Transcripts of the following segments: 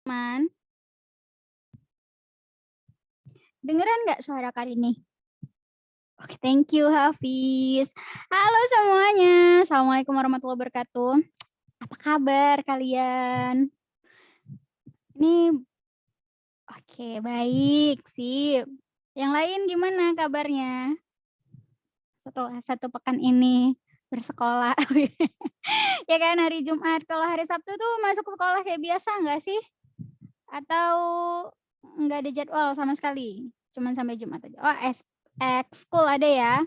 Man, dengeran nggak suara Karini? Oke, thank you Hafiz. Halo semuanya, Assalamualaikum warahmatullahi wabarakatuh. Apa kabar kalian? Ini oke, baik, sip. Yang lain gimana kabarnya? Setelah 1 pekan ini bersekolah. Ya kan hari Jumat, kalau hari Sabtu tuh masuk sekolah kayak biasa nggak sih? Atau nggak ada jadwal sama sekali? Cuman sampai Jumat aja. Oh, ekskul ada ya?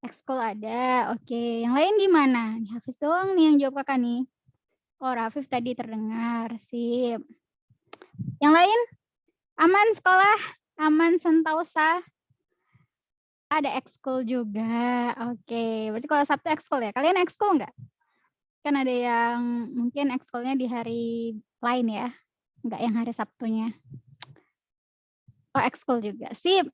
Ekskul ada, oke. Yang lain gimana? Nih Hafiz doang nih yang jawab Kakak nih. Oh, Rafif tadi terdengar, sip. Yang lain? Aman sekolah? Aman sentosa? Ada ekskul juga, oke. Berarti kalau Sabtu ekskul ya? Kalian ekskul nggak? Kan ada yang mungkin ekskulnya di hari lain ya? Nggak yang hari Sabtunya. Oh, ekskul juga, sip.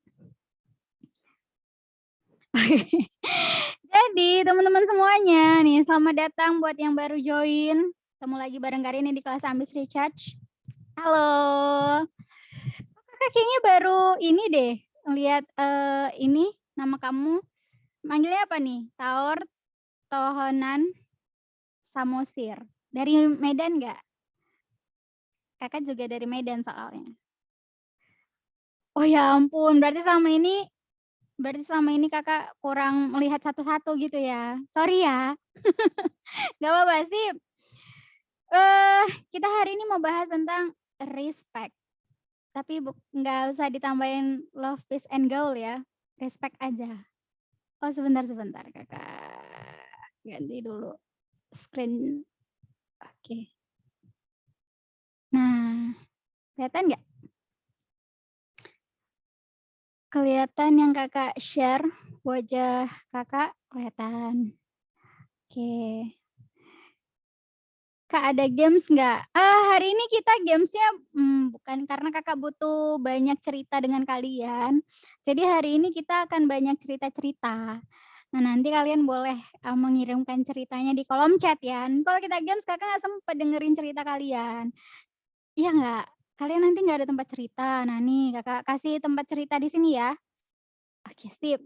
Jadi teman-teman semuanya nih, selamat datang buat yang baru join. Ketemu lagi bareng Karini di kelas Ambis Recharge. Halo. Kakak kayaknya baru ini deh, ngelihat ini nama kamu. Manggilnya apa nih? Taur Tohonan Samosir. Dari Medan nggak? Kakak juga dari Medan soalnya. Oh ya ampun, berarti selama ini Kakak kurang melihat satu-satu gitu ya. Sorry ya. Gak apa-apa sih. Kita hari ini mau bahas tentang respect. Tapi nggak usah ditambahin love, peace, and goal ya. Respect aja. Oh sebentar Kakak. Ganti dulu screen. Oke. Nah, kelihatan nggak? Kelihatan yang Kakak share wajah Kakak? Kelihatan. Oke. Kak ada games nggak? Hari ini kita gamesnya bukan karena Kakak butuh banyak cerita dengan kalian. Jadi hari ini kita akan banyak cerita-cerita. Nah nanti kalian boleh mengirimkan ceritanya di kolom chat ya. Kalau kita games Kakak nggak sempet dengerin cerita kalian. Iya nggak? Kalian nanti nggak ada tempat cerita. Nah nih Kakak kasih tempat cerita di sini ya. Oke sip.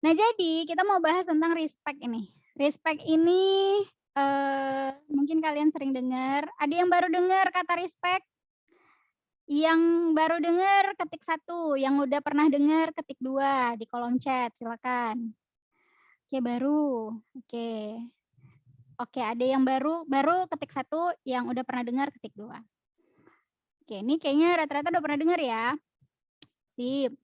Nah jadi kita mau bahas tentang respect ini. Respect ini mungkin kalian sering dengar. Ada yang baru dengar kata respect? Yang baru dengar ketik 1, yang udah pernah dengar ketik 2 di kolom chat, silakan. Oke baru, oke. Oke ada yang baru ketik 1, yang udah pernah dengar ketik 2. Oke ini kayaknya rata-rata udah pernah dengar ya. Sip.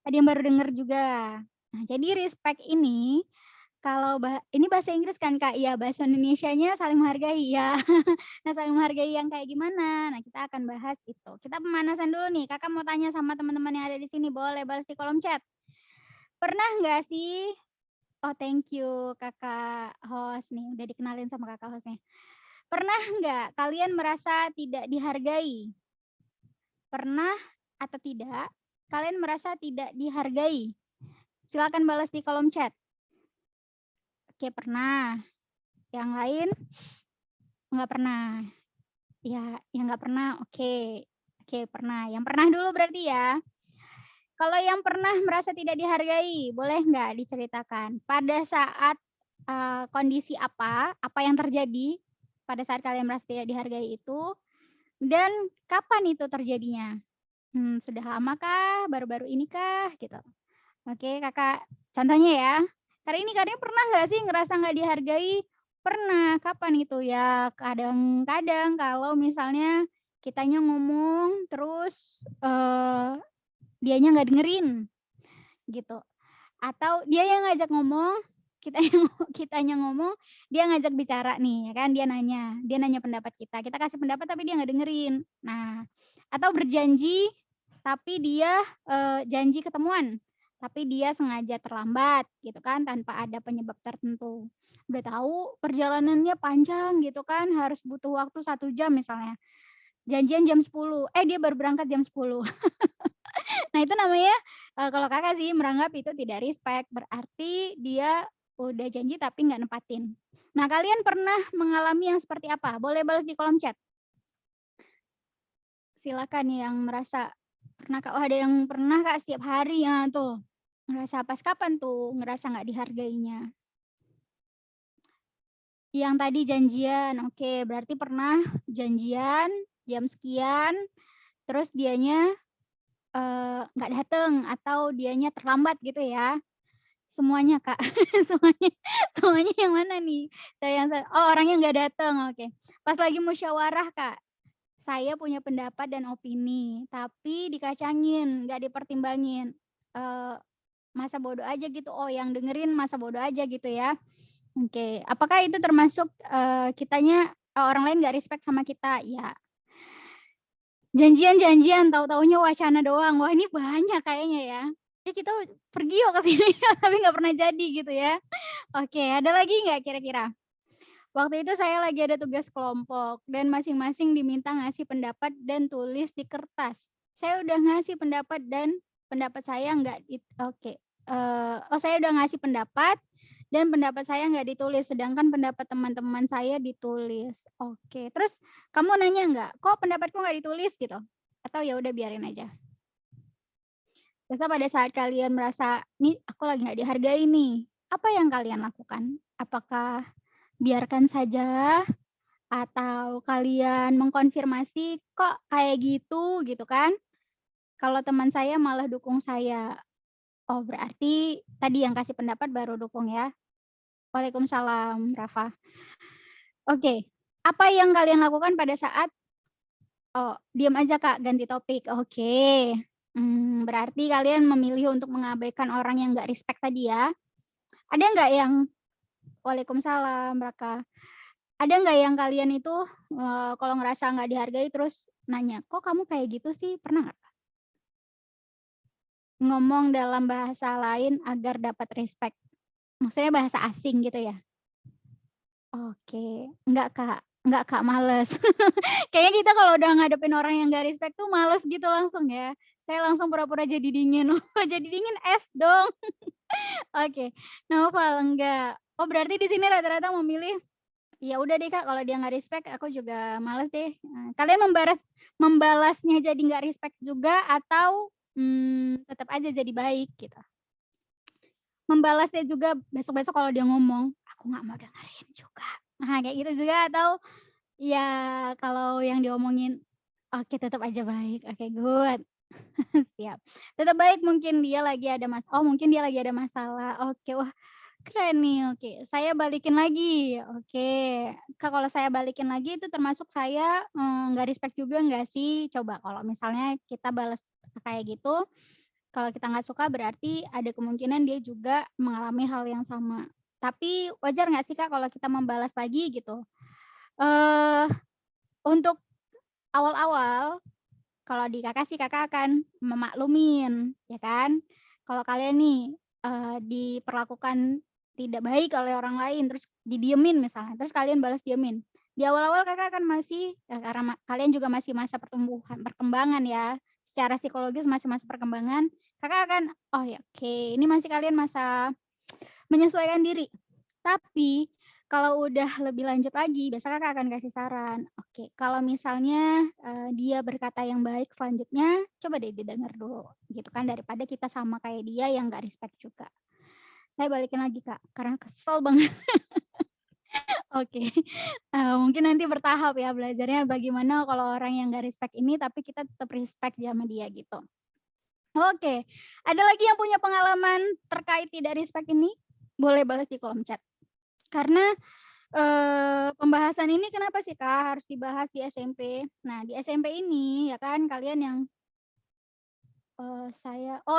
Ada yang baru dengar juga. Nah jadi respect ini kalau ini bahasa Inggris kan Kak? Iya, bahasa Indonesianya saling menghargai ya. Nah, saling menghargai yang kayak gimana? Nah, kita akan bahas itu. Kita pemanasan dulu nih. Kakak mau tanya sama teman-teman yang ada di sini, boleh balas di kolom chat. Pernah nggak sih? Oh, thank you Kakak host nih, udah dikenalin sama Kakak hostnya. Pernah nggak kalian merasa tidak dihargai? Pernah atau tidak? Kalian merasa tidak dihargai? Silakan balas di kolom chat. Oke, pernah. Yang lain? Nggak pernah. Ya, yang nggak pernah, oke. Oke, pernah. Yang pernah dulu berarti ya. Kalau yang pernah merasa tidak dihargai, boleh nggak diceritakan? Pada saat kondisi apa yang terjadi pada saat kalian merasa tidak dihargai itu, dan kapan itu terjadinya? Sudah lama kah? Baru-baru ini kah? Gitu. Oke, Kakak. Contohnya ya. Karena pernah nggak sih ngerasa nggak dihargai? Pernah. Kapan itu? Ya kadang-kadang kalau misalnya kitanya ngomong terus dianya nggak dengerin gitu. Atau dia yang ngajak ngomong, kitanya ngomong, dia ngajak bicara nih ya kan, dia nanya pendapat kita kasih pendapat tapi dia nggak dengerin. Nah, atau berjanji tapi dia janji ketemuan, tapi dia sengaja terlambat gitu kan tanpa ada penyebab tertentu. Udah tahu perjalanannya panjang gitu kan, harus butuh waktu 1 jam misalnya. Janjian jam 10, dia baru berangkat jam 10. Nah itu namanya, kalau Kakak sih menganggap itu tidak respect, berarti dia udah janji tapi nggak nepatin. Nah, kalian pernah mengalami yang seperti apa? Boleh balas di kolom chat. Silakan yang merasa pernah Kak, oh ada yang pernah Kak setiap hari, tuh. Ngerasa pas kapan tuh ngerasa nggak dihargainya? Yang tadi janjian, oke berarti pernah janjian jam sekian, terus dianya, nggak dateng atau dianya terlambat gitu ya? Semuanya Kak, semuanya semuanya yang mana nih? Oh orangnya nggak dateng, oke. Pas lagi musyawarah Kak, saya punya pendapat dan opini, tapi dikacangin, nggak dipertimbangin. Eee, masa bodoh aja gitu, oh yang dengerin masa bodoh aja gitu ya. Oke, apakah itu termasuk, kitanya orang lain nggak respect sama kita? Ya. Janjian-janjian, tahu-tahunya wacana doang. Wah, ini banyak kayaknya ya. Ya kita pergi yuk ke sini, tapi nggak pernah jadi gitu ya. Oke, ada lagi nggak kira-kira? Waktu itu saya lagi ada tugas kelompok dan masing-masing diminta ngasih pendapat dan tulis di kertas. Saya udah ngasih pendapat dan pendapat saya nggak oke, saya udah ngasih pendapat dan pendapat saya nggak ditulis, sedangkan pendapat teman-teman saya ditulis. Oke, terus kamu nanya nggak, "Kok pendapatku nggak ditulis?" Gitu? Atau ya udah biarin aja? Terus pada saat kalian merasa, "Nih aku lagi nggak dihargai nih," apa yang kalian lakukan? Apakah biarkan saja atau kalian mengkonfirmasi, "Kok kayak gitu?" Gitu kan. Kalau teman saya malah dukung saya. Oh berarti tadi yang kasih pendapat baru dukung ya? Waalaikumsalam Rafa. Oke, apa yang kalian lakukan pada saat oh diam aja Kak, ganti topik, oke. Berarti kalian memilih untuk mengabaikan orang yang nggak respect tadi ya? Ada nggak yang waalaikumsalam Raka. Ada nggak yang kalian itu, kalau ngerasa nggak dihargai terus nanya, "Kok kamu kayak gitu sih?" Pernah nggak? Ngomong dalam bahasa lain agar dapat respect. Maksudnya bahasa asing gitu ya? Oke. Enggak Kak, males. Kayaknya kita kalau udah ngadepin orang yang nggak respect tuh males gitu langsung ya. Saya langsung pura-pura jadi dingin. Oh jadi dingin es dong. Oke. Noval enggak. Oh berarti di sini rata-rata memilih, ya udah deh Kak kalau dia nggak respect aku juga males deh. Kalian membalasnya jadi nggak respect juga atau, tetap aja jadi baik gitu? Membalasnya juga besok-besok kalau dia ngomong, "Aku nggak mau dengerin juga." Nah kayak gitu juga atau ya kalau yang diomongin, oke tetap aja baik, oke good, siap. Tetap baik mungkin dia lagi ada mungkin dia lagi ada masalah, oke wah keren nih, oke. Saya balikin lagi, oke. Kak, kalau saya balikin lagi itu termasuk saya, nggak respect juga nggak sih? Coba kalau misalnya kita bales kayak gitu, kalau kita nggak suka berarti ada kemungkinan dia juga mengalami hal yang sama. Tapi wajar nggak sih Kak kalau kita membalas lagi gitu? Eee, untuk awal-awal kalau di Kakak sih Kakak akan memaklumin, ya kan. Kalau kalian nih, diperlakukan tidak baik oleh orang lain, terus didiemin misalnya, terus kalian balas diemin. Di awal-awal Kakak akan masih karena kalian juga masih masa perkembangan ya, secara psikologis masih masa perkembangan, Kakak akan, "Oh ya oke, ini masih kalian masa menyesuaikan diri." Tapi, kalau udah lebih lanjut lagi, biasa Kakak akan kasih saran, "Oke, kalau misalnya, dia berkata yang baik selanjutnya, coba deh didengar dulu," gitu kan, daripada kita sama kayak dia yang nggak respect juga. Saya balikin lagi, Kak, karena kesel banget. Oke, mungkin nanti bertahap ya belajarnya bagaimana kalau orang yang nggak respect ini, tapi kita tetap respect sama dia gitu. Oke, ada lagi yang punya pengalaman terkait tidak respect ini? Boleh balas di kolom chat. Karena pembahasan ini kenapa sih, Kak, harus dibahas di SMP? Nah, di SMP ini ya kan kalian yang,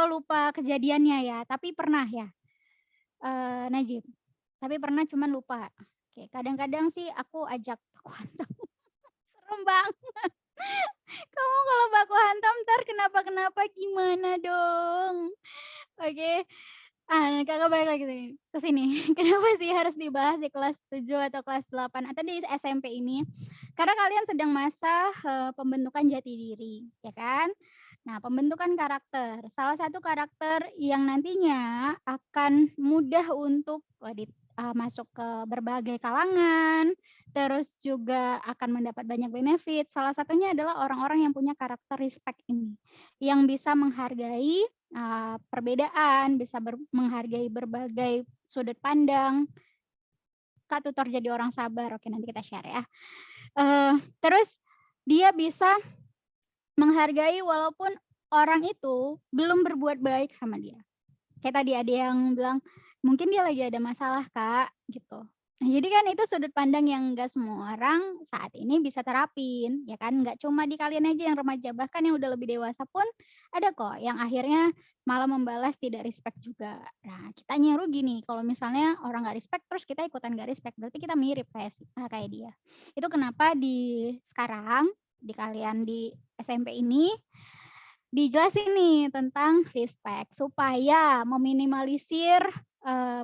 lupa kejadiannya ya, tapi pernah ya, Najib? Tapi pernah cuman lupa. Oke, kadang-kadang sih aku ajak baku hantam, serem banget. Kamu kalau baku hantam entar kenapa-kenapa gimana dong? Oke. Nah Kakak balik lagi ke sini. Kenapa sih harus dibahas di kelas 7 atau kelas 8 atau di SMP ini? Karena kalian sedang masa, pembentukan jati diri, ya kan? Nah, pembentukan karakter, salah satu karakter yang nantinya akan mudah untuk masuk ke berbagai kalangan, terus juga akan mendapat banyak benefit. Salah satunya adalah orang-orang yang punya karakter respect ini, yang bisa menghargai, perbedaan, bisa menghargai berbagai sudut pandang. Kak tutor jadi orang sabar, oke nanti kita share ya. Terus dia bisa menghargai walaupun orang itu belum berbuat baik sama dia. Kayak tadi ada yang bilang, "Mungkin dia lagi ada masalah, Kak," gitu. Nah, jadi kan itu sudut pandang yang nggak semua orang saat ini bisa terapin, ya kan? Nggak cuma di kalian aja yang remaja, bahkan yang udah lebih dewasa pun ada kok yang akhirnya malah membalas tidak respect juga. Nah, kitanya yang rugi nih kalau misalnya orang nggak respect terus kita ikutan nggak respect, berarti kita mirip kayak dia. Itu kenapa di sekarang, di kalian di SMP ini dijelasin nih tentang respect supaya meminimalisir,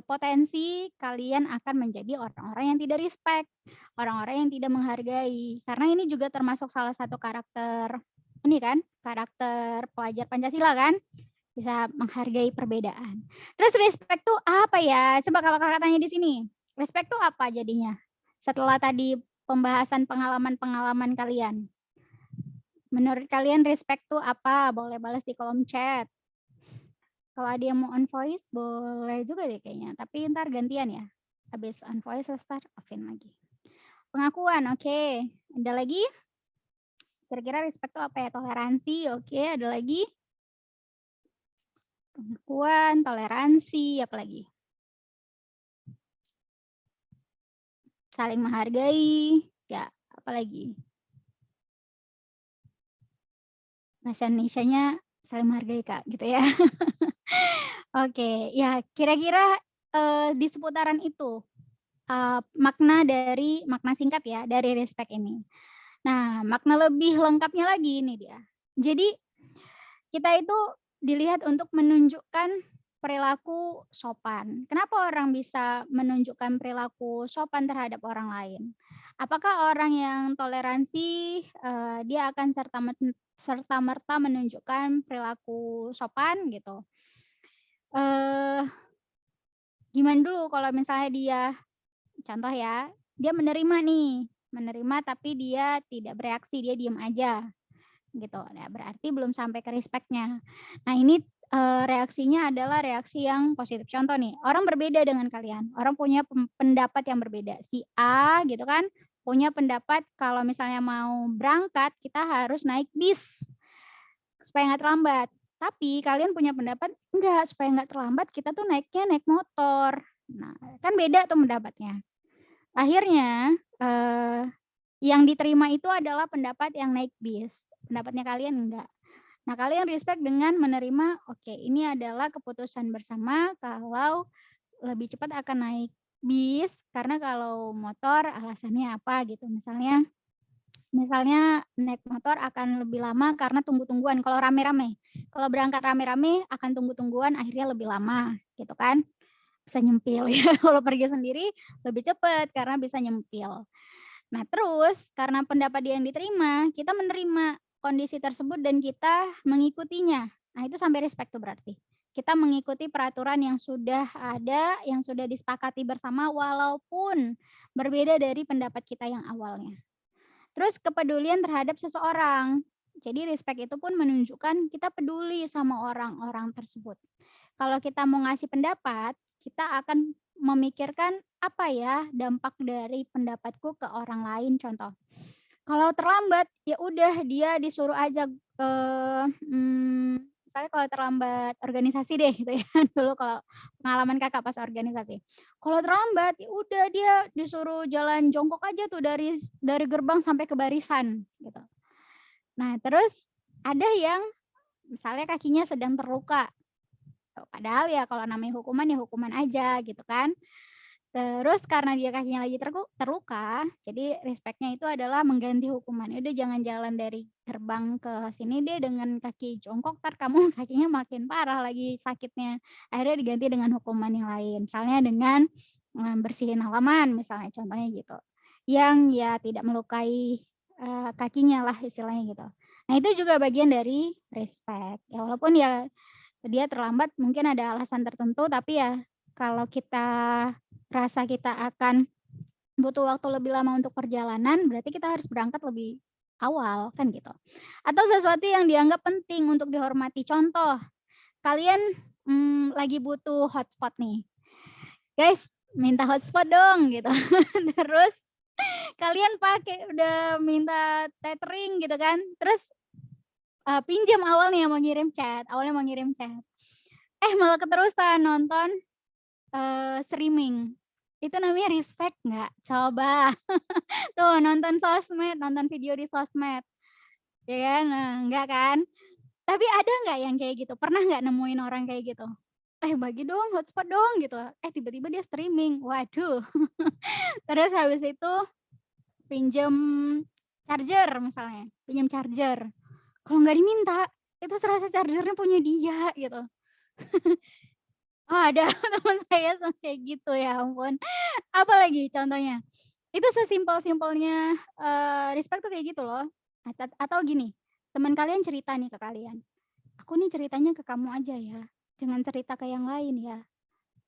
potensi kalian akan menjadi orang-orang yang tidak respect, orang-orang yang tidak menghargai. Karena ini juga termasuk salah satu karakter ini kan, karakter pelajar Pancasila kan, bisa menghargai perbedaan. Terus respect tuh apa ya? Coba kalau Kakak tanya di sini, respect tuh apa jadinya? Setelah tadi pembahasan pengalaman-pengalaman kalian. Menurut kalian respect tuh apa? Boleh balas di kolom chat. Kalau ada yang mau on voice boleh juga deh kayaknya, tapi ntar gantian ya. Habis on voice start offin lagi. Pengakuan, oke. Ada lagi? Kira-kira respect tuh apa ya? Toleransi, oke. Ada lagi? Pengakuan, toleransi, apa lagi? Saling menghargai, ya, apa lagi? Bahasa Indonesianya saling menghargai Kak, gitu ya. Oke, ya kira-kira, di seputaran itu, makna singkat ya dari respect ini. Nah, makna lebih lengkapnya lagi ini dia. Jadi, kita itu dilihat untuk menunjukkan perilaku sopan. Kenapa orang bisa menunjukkan perilaku sopan terhadap orang lain? Apakah orang yang toleransi, dia akan serta-merta menunjukkan perilaku sopan gitu? Eee, Gimana dulu kalau misalnya dia contoh ya, dia menerima tapi dia tidak bereaksi, dia diem aja gitu. Nah, berarti belum sampai ke respect-nya. Nah, ini, reaksinya adalah reaksi yang positif. Contoh nih, orang berbeda dengan kalian, orang punya pendapat yang berbeda. Si A gitu kan, punya pendapat kalau misalnya mau berangkat kita harus naik bis supaya nggak terlambat. Tapi kalian punya pendapat, enggak, supaya nggak terlambat kita tuh naiknya naik motor. Nah, kan beda tuh pendapatnya. Akhirnya, yang diterima itu adalah pendapat yang naik bis, pendapatnya kalian enggak. Nah, kalian respect dengan menerima, oke ini adalah keputusan bersama kalau lebih cepat akan naik bis, karena kalau motor alasannya apa gitu. Misalnya naik motor akan lebih lama karena tunggu-tungguan kalau rame-rame. Kalau berangkat rame-rame akan tunggu-tungguan akhirnya lebih lama gitu kan. Bisa nyempil ya, kalau pergi sendiri lebih cepat karena bisa nyempil. Nah, terus karena pendapat dia yang diterima, kita menerima kondisi tersebut dan kita mengikutinya. Nah, itu sampai respect tuh berarti. Kita mengikuti peraturan yang sudah ada, yang sudah disepakati bersama walaupun berbeda dari pendapat kita yang awalnya. Terus kepedulian terhadap seseorang. Jadi respect itu pun menunjukkan kita peduli sama orang-orang tersebut. Kalau kita mau ngasih pendapat, kita akan memikirkan apa ya dampak dari pendapatku ke orang lain contoh. Kalau terlambat, ya udah dia disuruh aja, misalnya kalau terlambat organisasi deh gitu ya, dulu kalau pengalaman Kakak pas organisasi. Kalau terlambat, ya udah dia disuruh jalan jongkok aja tuh dari gerbang sampai ke barisan gitu. Nah terus ada yang misalnya kakinya sedang terluka, padahal ya kalau namanya hukuman ya hukuman aja gitu kan. Terus karena dia kakinya lagi terluka, jadi respect-nya itu adalah mengganti hukuman. Ya udah jangan jalan dari gerbang ke sini deh dengan kaki jongkok, entar kamu kakinya makin parah lagi sakitnya. Akhirnya diganti dengan hukuman yang lain. Misalnya dengan, bersihin halaman misalnya contohnya gitu. Yang ya tidak melukai, kakinya lah istilahnya gitu. Nah itu juga bagian dari respect. Ya walaupun ya dia terlambat mungkin ada alasan tertentu tapi ya kalau kita rasa kita akan butuh waktu lebih lama untuk perjalanan, berarti kita harus berangkat lebih awal, kan gitu. Atau sesuatu yang dianggap penting untuk dihormati. Contoh, kalian, lagi butuh hotspot nih, "Guys, minta hotspot dong," gitu. Terus kalian pakai udah minta tethering gitu kan, terus, pinjam awalnya mau ngirim chat, malah keterusan nonton, streaming. Itu namanya respect nggak? Coba. Tuh nonton sosmed, nonton video di sosmed, ya kan? Nah, enggak kan? Tapi ada nggak yang kayak gitu? Pernah nggak nemuin orang kayak gitu? Bagi dong, hotspot dong," gitu. Tiba-tiba dia streaming. Waduh. Terus habis itu pinjam charger misalnya, pinjam charger. Kalau nggak diminta, itu serasa charger-nya punya dia gitu. Oh ada teman saya sampai kayak gitu, ya ampun. Apalagi contohnya? Itu sesimpel-simpelnya, respect tuh kayak gitu loh. Atau gini, teman kalian cerita nih ke kalian, "Aku nih ceritanya ke kamu aja ya, jangan cerita ke yang lain ya."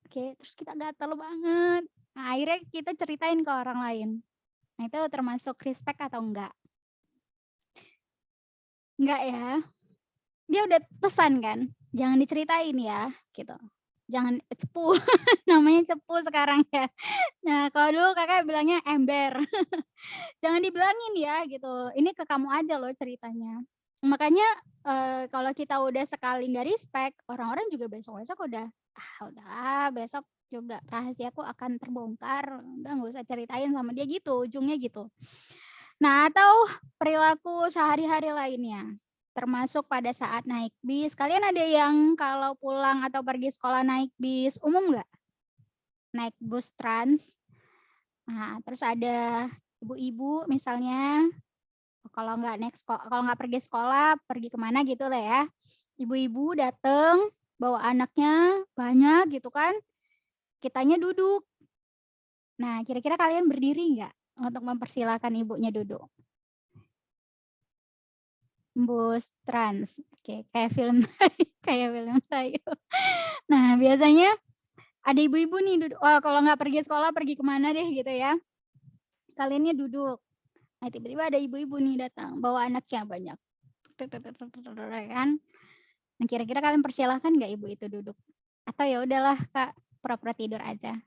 Oke, terus kita gatel banget. Nah, akhirnya kita ceritain ke orang lain. Nah, itu termasuk respect atau enggak? Enggak ya? Dia udah pesan kan, "Jangan diceritain ya," gitu. Jangan cepu, namanya cepu sekarang ya. Nah, kalau dulu Kakak bilangnya ember. Jangan dibilangin ya gitu, ini ke kamu aja loh ceritanya. Makanya, kalau kita udah sekali nggak respect, orang-orang juga besok-besok udah, udahlah besok juga rahasiaku akan terbongkar, udah nggak usah ceritain sama dia gitu, ujungnya gitu. Nah, atau perilaku sehari-hari lainnya, termasuk pada saat naik bis, kalian ada yang kalau pulang atau pergi sekolah naik bis umum nggak? Naik bus trans, nah terus ada ibu-ibu misalnya, kalau nggak pergi sekolah, pergi kemana gitu lah ya. Ibu-ibu dateng, bawa anaknya banyak gitu kan, kitanya duduk. Nah, kira-kira kalian berdiri nggak untuk mempersilahkan ibunya duduk? Bus trans, oke, kayak film kayak film Tayo. Nah, biasanya ada ibu-ibu nih duduk, kalau nggak pergi sekolah, pergi kemana deh gitu ya, kaliannya duduk. Nah, tiba-tiba ada ibu-ibu nih datang, bawa anaknya banyak, kan. Nah, kira-kira kalian persilahkan nggak ibu itu duduk? Atau ya udahlah Kak, pura-pura tidur aja?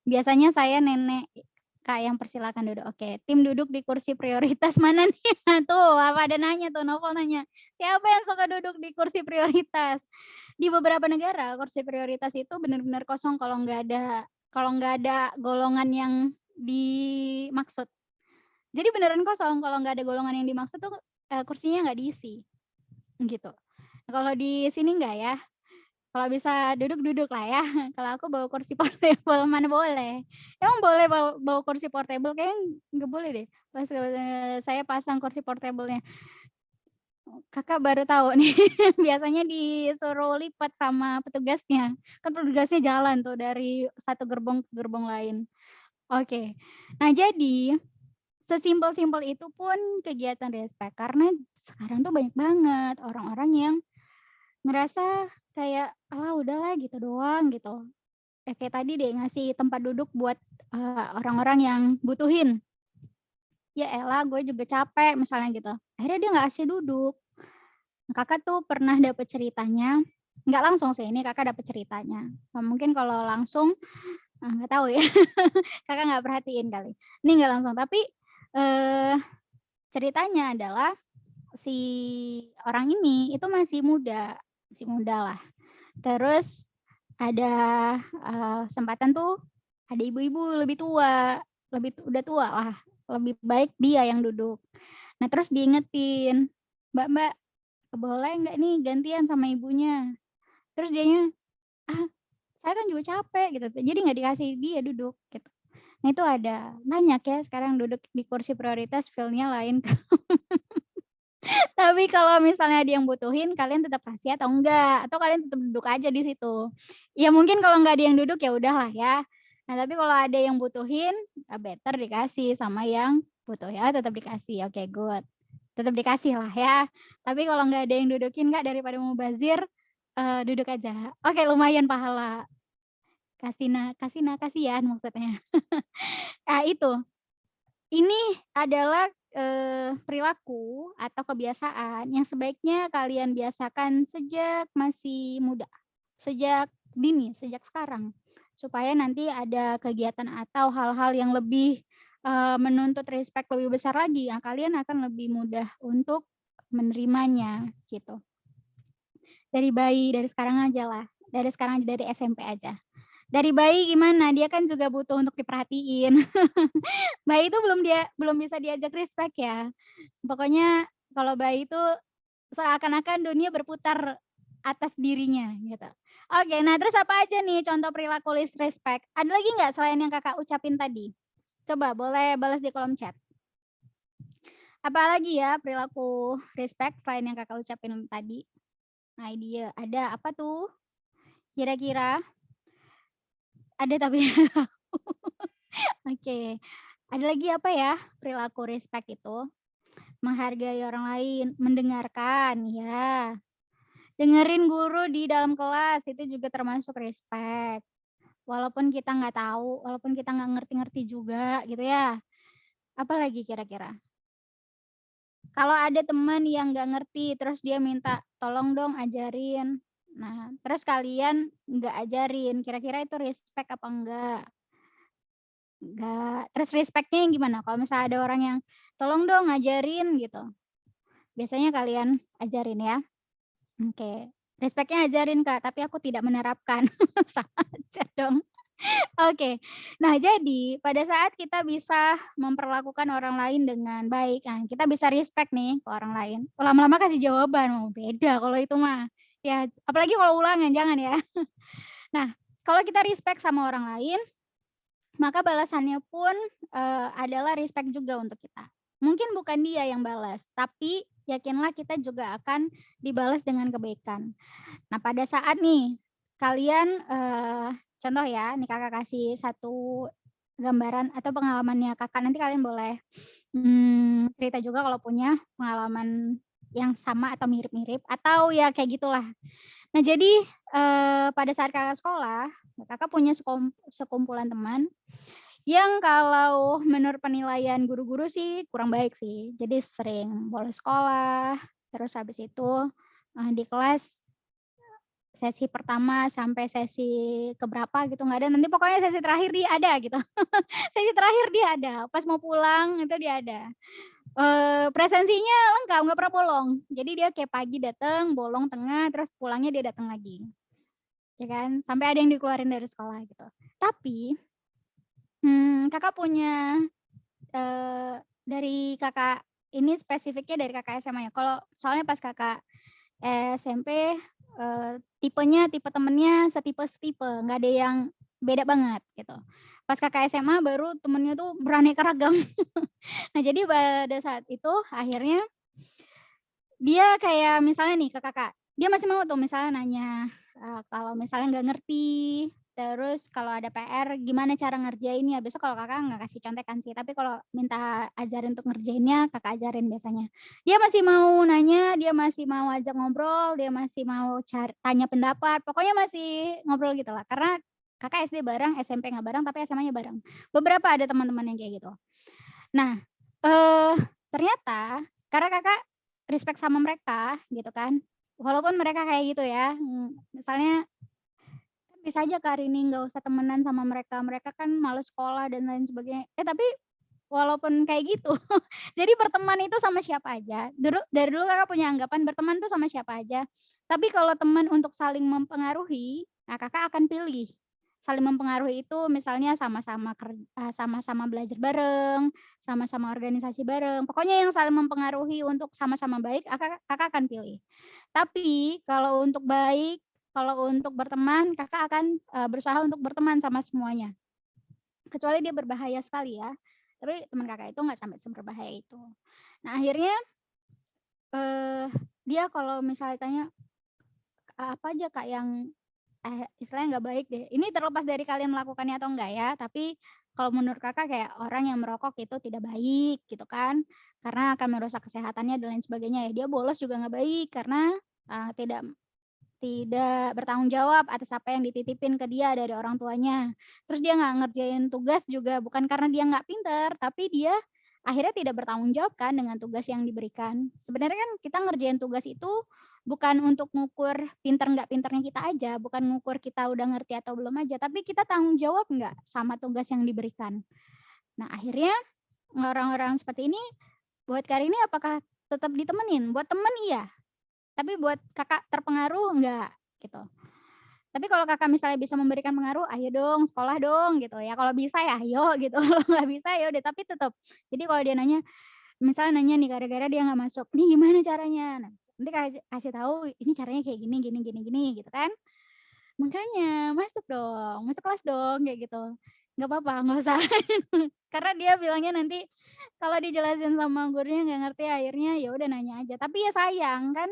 Biasanya saya nenek Kak yang persilakan duduk. Oke, tim duduk di kursi prioritas mana nih? Nah, tuh, apa ada nanya tuh, Novel nanya, "Siapa yang suka duduk di kursi prioritas?" Di beberapa negara, kursi prioritas itu benar-benar kosong kalau nggak ada golongan yang dimaksud. Jadi beneran kosong, kalau nggak ada golongan yang dimaksud tuh, kursinya nggak diisi, gitu. Kalau di sini nggak ya? Kalau bisa duduk, duduk lah ya. Kalau aku bawa kursi portable, mana boleh. Emang boleh bawa bawa kursi portable? Kayaknya nggak boleh deh, pas, saya pasang kursi portable-nya. Kakak baru tahu nih, biasanya disuruh lipat sama petugasnya. Kan petugasnya jalan tuh dari satu gerbong ke gerbong lain. Oke. Nah jadi, sesimpel-simpel itu pun kegiatan respect, karena sekarang tuh banyak banget orang-orang yang ngerasa kayak, "Ah, udahlah gitu doang," gitu. Kayak tadi deh ngasih tempat duduk buat, orang-orang yang butuhin. "Ya elah gue juga capek," misalnya gitu. Akhirnya dia nggak kasih duduk. Kakak tuh pernah dapet ceritanya, nggak langsung sih, ini Kakak dapet ceritanya. Mungkin kalau langsung, nggak tahu ya, Kakak nggak perhatiin kali. Ini nggak langsung, tapi, eee, ceritanya adalah si orang ini itu masih muda lah. Terus ada, kesempatan tuh ada ibu-ibu lebih tua, udah tua lah, lebih baik dia yang duduk. Nah terus diingetin, "Mbak Mbak, boleh nggak nih gantian sama ibunya?" Terus dianya, "Ah, saya kan juga capek," gitu, jadi nggak dikasih dia duduk gitu. Nah itu ada, banyak ya sekarang duduk di kursi prioritas feel-nya lain. Tapi kalau misalnya ada yang butuhin, kalian tetap kasih atau enggak? Atau kalian tetap duduk aja di situ? Ya mungkin kalau nggak ada yang duduk, ya udahlah ya. Nah, tapi kalau ada yang butuhin, better dikasih sama yang butuh ya, tetap dikasih, oke good. Tetap dikasih lah ya. Tapi kalau nggak ada yang dudukin Kak, daripada mubazir, duduk aja. Oke lumayan pahala. kasihan maksudnya. Ah, itu. Ini adalah, perilaku atau kebiasaan yang sebaiknya kalian biasakan sejak masih muda, sejak dini, sejak sekarang. Supaya nanti ada kegiatan atau hal-hal yang lebih, menuntut respect lebih besar lagi, kalian akan lebih mudah untuk menerimanya, gitu. Dari bayi, dari sekarang ajalah, dari sekarang dari SMP aja. Dari bayi gimana, dia kan juga butuh untuk diperhatiin. Bayi itu belum bisa diajak respect ya. Pokoknya kalau bayi itu seakan-akan dunia berputar atas dirinya gitu. Oke, nah terus apa aja nih contoh perilaku respect? Ada lagi nggak selain yang Kakak ucapin tadi? Coba boleh balas di kolom chat. Apalagi ya perilaku respect selain yang Kakak ucapin tadi? Nah, dia ada apa tuh kira-kira? Ada tapi oke. Ada lagi apa ya perilaku respect itu? Menghargai orang lain, mendengarkan, ya. Dengerin guru di dalam kelas itu juga termasuk respect. Walaupun kita nggak tahu, walaupun kita nggak ngerti-ngerti juga gitu ya. Apalagi kira-kira? Kalau ada teman yang nggak ngerti terus dia minta, "Tolong dong ajarin." Nah, terus kalian nggak ajarin, kira-kira itu respect apa enggak? Enggak. Terus respect-nya yang gimana? Kalau misalnya ada orang yang, "Tolong dong ngajarin," gitu. Biasanya kalian ajarin ya? Oke. Respect-nya ajarin, Kak, tapi aku tidak menerapkan. Sama aja dong. Oke. Nah, jadi pada saat kita bisa memperlakukan orang lain dengan baik, nah kita bisa respect nih ke orang lain. Lama-lama kasih jawaban, oh beda kalau itu mah. Ya, apalagi kalau ulangan, jangan ya. Nah, kalau kita respect sama orang lain, maka balasannya pun, adalah respect juga untuk kita. Mungkin bukan dia yang balas, tapi yakinlah kita juga akan dibalas dengan kebaikan. Nah, pada saat nih kalian, contoh ya, nih Kakak kasih satu gambaran atau pengalamannya Kakak, nanti kalian boleh, cerita juga kalau punya pengalaman yang sama atau mirip-mirip atau ya kayak gitulah. Nah, jadi, pada saat Kakak sekolah, Kakak punya sekumpulan teman yang kalau menurut penilaian guru-guru sih kurang baik sih. Jadi sering bolos sekolah, terus habis itu, di kelas sesi pertama sampai sesi keberapa gitu nggak ada, nanti pokoknya sesi terakhir dia ada gitu. Sesi terakhir dia ada, pas mau pulang itu dia ada. Presensinya lengkap, nggak pernah bolong. Jadi dia kayak pagi dateng, bolong tengah, terus pulangnya dia datang lagi, ya kan. Sampai ada yang dikeluarin dari sekolah gitu. Tapi, Kakak punya, dari Kakak ini spesifiknya dari Kakak SMA ya, kalau soalnya pas Kakak SMP, tipe temennya setipe-setipe, nggak ada yang beda banget gitu. Pas Kakak SMA baru temennya tuh beraneka ragam. Nah, jadi pada saat itu akhirnya dia kayak misalnya nih ke Kakak, dia masih mau tuh misalnya nanya, kalau misalnya nggak ngerti, terus kalau ada PR gimana cara ngerjainnya, biasa kalau Kakak nggak kasih contekan sih, tapi kalau minta ajarin untuk ngerjainnya, Kakak ajarin biasanya. Dia masih mau nanya, dia masih mau ajak ngobrol, dia masih mau tanya pendapat, pokoknya masih ngobrol gitulah, karena Kakak SD bareng, SMP nggak bareng, tapi SMA-nya bareng. Beberapa ada teman-teman yang kayak gitu. Nah, eee, ternyata karena Kakak respect sama mereka gitu kan, walaupun mereka kayak gitu ya, misalnya kan bisa aja Kak hari ini nggak usah temenan sama mereka, mereka kan males sekolah dan lain sebagainya. Tapi walaupun kayak gitu, jadi berteman itu sama siapa aja, dari dulu Kakak punya anggapan berteman tuh sama siapa aja, tapi kalau teman untuk saling mempengaruhi, nah Kakak akan pilih. Saling mempengaruhi itu misalnya sama-sama belajar bareng, sama-sama organisasi bareng, pokoknya yang saling mempengaruhi untuk sama-sama baik Kakak akan pilih. Tapi kalau untuk baik, kalau untuk berteman, Kakak akan, berusaha untuk berteman sama semuanya. Kecuali dia berbahaya sekali ya, tapi teman Kakak itu nggak sampai seberbahaya itu. Nah akhirnya, eee, dia kalau misalnya tanya, "Apa aja Kak yang, istilahnya nggak baik deh?" Ini terlepas dari kalian melakukannya atau enggak ya, tapi kalau menurut Kakak kayak orang yang merokok itu tidak baik gitu kan, karena akan merusak kesehatannya dan lain sebagainya ya. Dia bolos juga nggak baik karena, tidak tidak bertanggung jawab atas apa yang dititipin ke dia dari orang tuanya. Terus dia nggak ngerjain tugas juga bukan karena dia nggak pinter, tapi dia akhirnya tidak bertanggung jawab kan dengan tugas yang diberikan. Sebenarnya kan kita ngerjain tugas itu bukan untuk ngukur pinter nggak pinternya kita aja, bukan ngukur kita udah ngerti atau belum aja, tapi kita tanggung jawab nggak sama tugas yang diberikan. Nah, akhirnya orang-orang seperti ini buat Karini apakah tetap ditemenin? Buat temen iya, tapi buat Kakak terpengaruh enggak, gitu. Tapi kalau Kakak misalnya bisa memberikan pengaruh, "Ayo dong, sekolah dong," gitu ya, kalau bisa ya ayo gitu, kalau nggak bisa ya udah, tapi tetep. Jadi kalau dia nanya, misalnya nanya nih gara-gara dia nggak masuk, "Nih gimana caranya?" Nah, nanti kasih kasih tahu, "Ini caranya kayak gini gini gini gini," gitu kan. "Makanya masuk dong, masuk kelas dong," kayak gitu. "Nggak apa-apa, nggak usah." Karena dia bilangnya nanti kalau dijelasin sama gurunya nggak ngerti akhirnya ya udah nanya aja. Tapi ya sayang kan,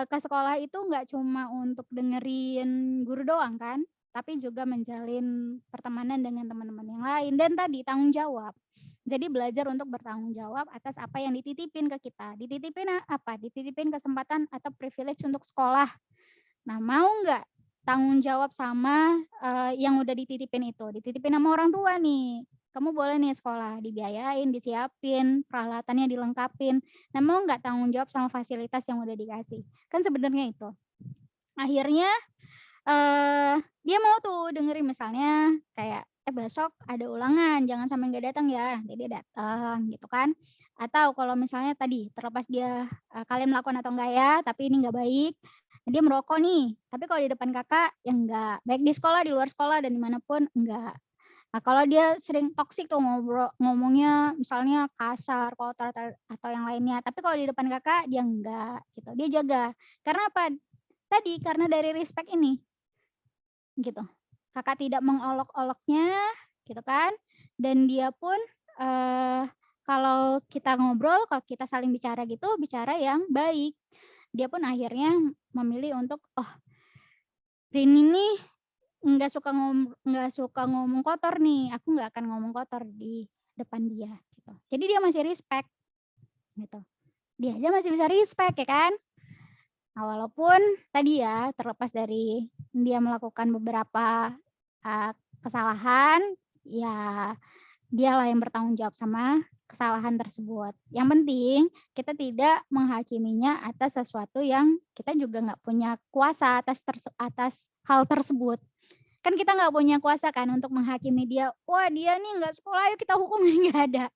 ke sekolah itu nggak cuma untuk dengerin guru doang kan, tapi juga menjalin pertemanan dengan teman-teman yang lain dan tadi tanggung jawab. Jadi belajar untuk bertanggung jawab atas apa yang dititipin ke kita. Dititipin apa? Dititipin kesempatan atau privilege untuk sekolah. Nah, mau nggak tanggung jawab sama, yang udah dititipin itu? Dititipin sama orang tua nih, kamu boleh nih sekolah, dibiayain, disiapin, peralatannya dilengkapin. Nah, mau nggak tanggung jawab sama fasilitas yang udah dikasih? Kan sebenarnya itu. Akhirnya, dia mau tuh dengerin misalnya kayak, besok ada ulangan, jangan sampai nggak datang ya." Nanti dia datang gitu kan. Atau kalau misalnya tadi, terlepas dia, kalian melakukan atau enggak ya, tapi ini nggak baik, dia merokok nih, tapi kalau di depan Kakak, ya enggak. Baik di sekolah, di luar sekolah, dan di mana pun, enggak. Nah, kalau dia sering toksik tuh ngomongnya misalnya kasar, kotor, atau yang lainnya, tapi kalau di depan Kakak, dia enggak, gitu. Dia jaga. Karena apa? Tadi, karena dari respect ini, gitu. Kakak tidak mengolok-oloknya, gitu kan, dan dia pun, eee, kalau kita ngobrol, kalau kita saling bicara gitu, bicara yang baik. Dia pun akhirnya memilih untuk, "Oh, Rini nih nggak suka ngomong kotor nih, aku nggak akan ngomong kotor di depan dia," gitu. Jadi dia masih respect, gitu. Dia aja masih bisa respect ya kan? Nah, walaupun tadi ya, terlepas dari dia melakukan beberapa, eee, kesalahan, ya dialah yang bertanggung jawab sama kesalahan tersebut. Yang penting kita tidak menghakiminya atas sesuatu yang kita juga nggak punya kuasa atas hal tersebut. Kan kita nggak punya kuasa kan untuk menghakimi dia, "Wah dia nih nggak sekolah, ayo kita hukum." Nggak ada.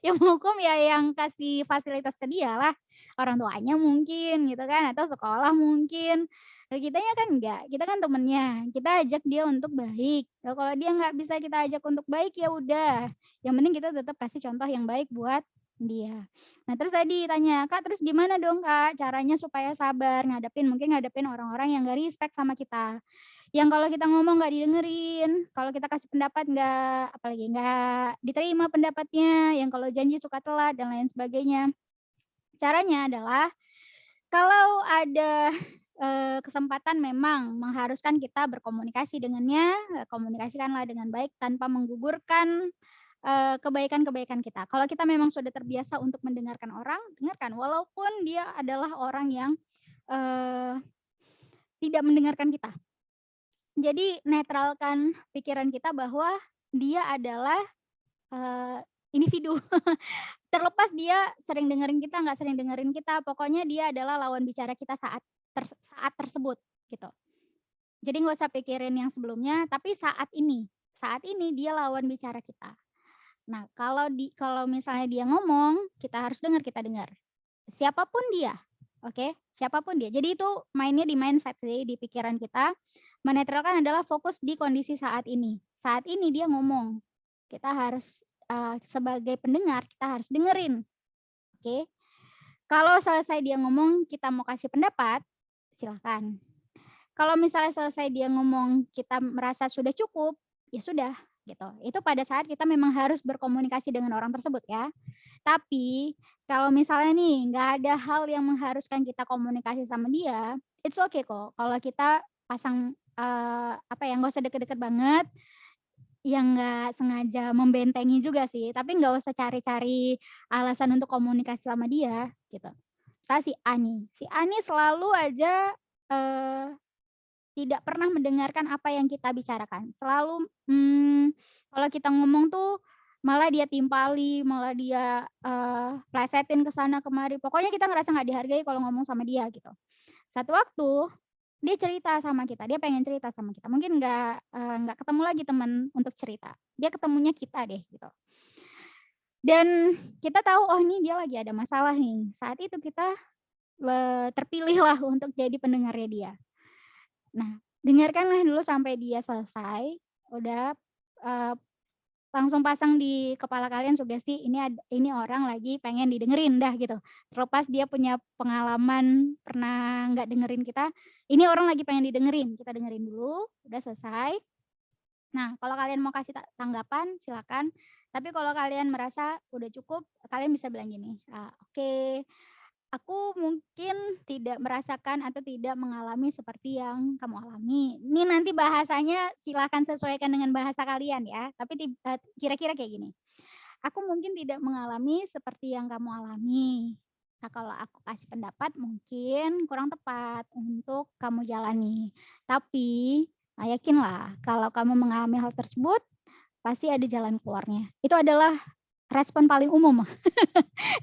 Yang hukum ya yang kasih fasilitas ke dia lah, orang tuanya mungkin gitu kan, atau sekolah mungkin. Kitanya kan enggak, kita kan temennya, kita ajak dia untuk baik. Kalau dia nggak bisa kita ajak untuk baik, ya udah, yang penting kita tetap kasih contoh yang baik buat dia. Nah terus tadi tanya, "Kak terus gimana dong Kak caranya supaya sabar mungkin ngadepin orang-orang yang nggak respect sama kita?" Yang kalau kita ngomong nggak didengerin, kalau kita kasih pendapat nggak diterima pendapatnya, yang kalau janji suka telat dan lain sebagainya. Caranya adalah kalau ada, kesempatan memang mengharuskan kita berkomunikasi dengannya, komunikasikanlah dengan baik tanpa menggugurkan, kebaikan-kebaikan kita. Kalau kita memang sudah terbiasa untuk mendengarkan orang, dengarkan walaupun dia adalah orang yang, eee, tidak mendengarkan kita. Jadi netralkan pikiran kita bahwa dia adalah, eee, individu. Terlepas dia sering dengerin kita, nggak sering dengerin kita, pokoknya dia adalah lawan bicara kita saat tersebut, gitu. Jadi nggak usah pikirin yang sebelumnya, tapi saat ini dia lawan bicara kita. Nah, kalau misalnya dia ngomong, kita harus dengar, kita dengar. Siapapun dia, oke? Siapapun dia. Jadi itu mainnya di mindset sih, di pikiran kita. Menetralkan adalah fokus di kondisi saat ini. Saat ini dia ngomong, kita harus, sebagai pendengar, kita harus dengerin, oke? Kalau selesai dia ngomong, kita mau kasih pendapat, silakan. Kalau misalnya selesai dia ngomong, kita merasa sudah cukup, ya sudah, gitu. Itu pada saat kita memang harus berkomunikasi dengan orang tersebut ya. Tapi, kalau misalnya nih, nggak ada hal yang mengharuskan kita komunikasi sama dia, it's okay kok kalau kita pasang, apa ya, nggak usah deket-deket banget, yang nggak sengaja membentengi juga sih, tapi nggak usah cari-cari alasan untuk komunikasi sama dia, gitu. Misalnya si A nih selalu aja eee, tidak pernah mendengarkan apa yang kita bicarakan. Selalu, kalau kita ngomong tuh malah dia timpali, malah dia, plesetin ke sana kemari, pokoknya kita ngerasa nggak dihargai kalau ngomong sama dia gitu. Satu waktu, dia cerita sama kita, dia pengen cerita sama kita, mungkin nggak ketemu lagi teman untuk cerita, dia ketemunya kita deh gitu. Dan kita tahu, oh ini dia lagi ada masalah nih, saat itu kita, terpilihlah untuk jadi pendengarnya dia. Nah, dengarkanlah dulu sampai dia selesai, udah, eee, langsung pasang di kepala kalian sugesti ini orang lagi pengen didengerin dah gitu. Terlepas dia punya pengalaman pernah nggak dengerin kita, ini orang lagi pengen didengerin, kita dengerin dulu, udah selesai. Nah, kalau kalian mau kasih tanggapan silakan, tapi kalau kalian merasa udah cukup, kalian bisa bilang gini, "Oke, aku mungkin tidak merasakan atau tidak mengalami seperti yang kamu alami." Ini nanti bahasanya silakan sesuaikan dengan bahasa kalian ya, tapi kira-kira kayak gini, "Aku mungkin tidak mengalami seperti yang kamu alami. Nah, kalau aku kasih pendapat mungkin kurang tepat untuk kamu jalani. Tapi, yakinlah kalau kamu mengalami hal tersebut, pasti ada jalan keluarnya." Itu adalah respon paling umum.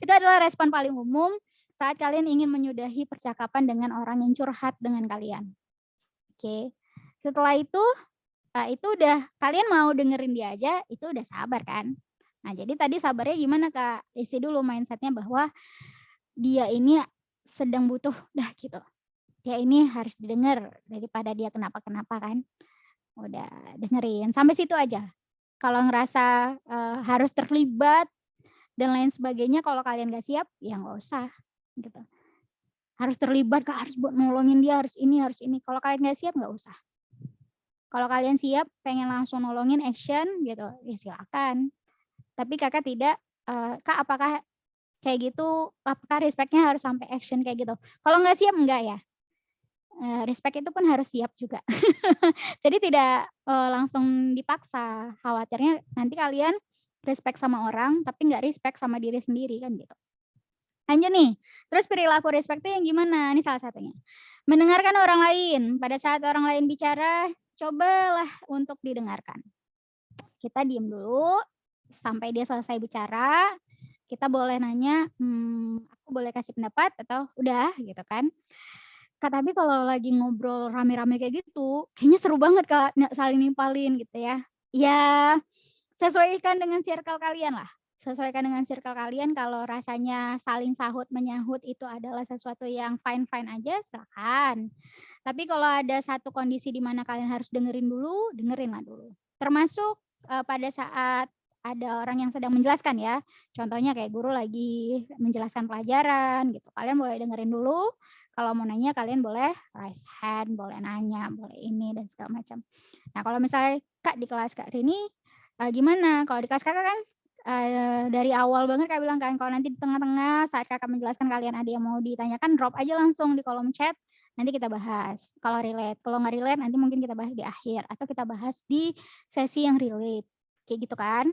Itu adalah respon paling umum saat kalian ingin menyudahi percakapan dengan orang yang curhat dengan kalian, oke. Setelah itu udah kalian mau dengerin dia aja, itu udah sabar kan. Nah, jadi tadi sabarnya gimana, Kak? Isi dulu mindset-nya bahwa dia ini sedang butuh dah gitu. Dia ini harus didengar daripada dia kenapa-kenapa kan. Udah dengerin, sampai situ aja. Kalau ngerasa, harus terlibat dan lain sebagainya kalau kalian nggak siap, ya nggak usah, gitu. Harus terlibat, Kak, harus buat nolongin dia, harus ini. Kalau kalian nggak siap, nggak usah. Kalau kalian siap, pengen langsung nolongin, action gitu, ya silakan. Tapi Kakak tidak, "Kak, apakah kayak gitu, apakah respect-nya harus sampai action kayak gitu?" Kalau nggak siap, enggak ya. Respect itu pun harus siap juga. Jadi tidak, langsung dipaksa, khawatirnya nanti kalian respect sama orang, tapi nggak respect sama diri sendiri kan gitu. Lanjut nih, terus perilaku respect itu yang gimana? Ini salah satunya. Mendengarkan orang lain, pada saat orang lain bicara, cobalah untuk didengarkan. Kita diem dulu, sampai dia selesai bicara, kita boleh nanya, "Aku boleh kasih pendapat?" Atau, "Udah?" Gitu kan. Kak, tapi kalau lagi ngobrol rame-rame kayak gitu, kayaknya seru banget Kak, saling nimpalin gitu ya. Ya, sesuaikan dengan circle kalian lah. Sesuaikan dengan circle kalian kalau rasanya saling sahut menyahut itu adalah sesuatu yang fine-fine aja, silakan. Tapi kalau ada satu kondisi di mana kalian harus dengerin dulu, dengerinlah dulu. Termasuk, pada saat ada orang yang sedang menjelaskan ya. Contohnya kayak guru lagi menjelaskan pelajaran gitu, kalian boleh dengerin dulu, kalau mau nanya kalian boleh raise hand, boleh nanya, boleh ini dan segala macam. Nah, kalau misalnya Kak, di kelas Kak Rini, gimana? Kalau di kelas Kakak kan, dari awal banget Kak bilang kan, kalau nanti di tengah-tengah saat Kakak menjelaskan kalian ada yang mau ditanyakan, drop aja langsung di kolom chat, nanti kita bahas, kalau relate. Kalau nggak relate nanti mungkin kita bahas di akhir, atau kita bahas di sesi yang relate, kayak gitu kan.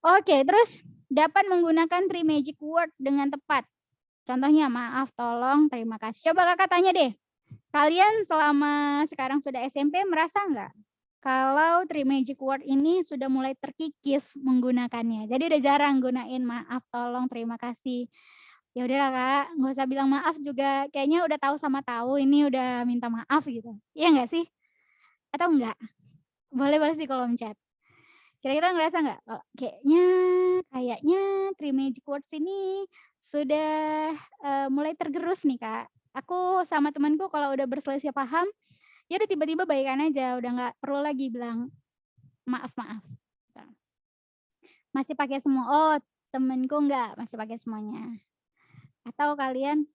Oke, terus dapat menggunakan 3 magic word dengan tepat. Contohnya, maaf, tolong, terima kasih. Coba Kakak tanya deh, kalian selama sekarang sudah SMP merasa nggak, kalau 3 magic word ini sudah mulai terkikis menggunakannya? Jadi udah jarang gunain maaf, tolong, terima kasih. Ya udahlah Kak, nggak usah bilang maaf juga kayaknya udah tahu sama tahu ini udah minta maaf gitu. Iya nggak sih? Atau enggak? Boleh balas di kolom chat. Kira-kira ngerasa nggak, kayaknya kayaknya 3 magic words ini sudah, mulai tergerus nih, Kak. Aku sama temanku kalau udah berselisih paham, ya udah tiba-tiba baikan aja, udah nggak perlu lagi bilang maaf maaf, gitu. Masih pakai semua, oh temenku nggak, masih pakai semuanya. Atau kalian,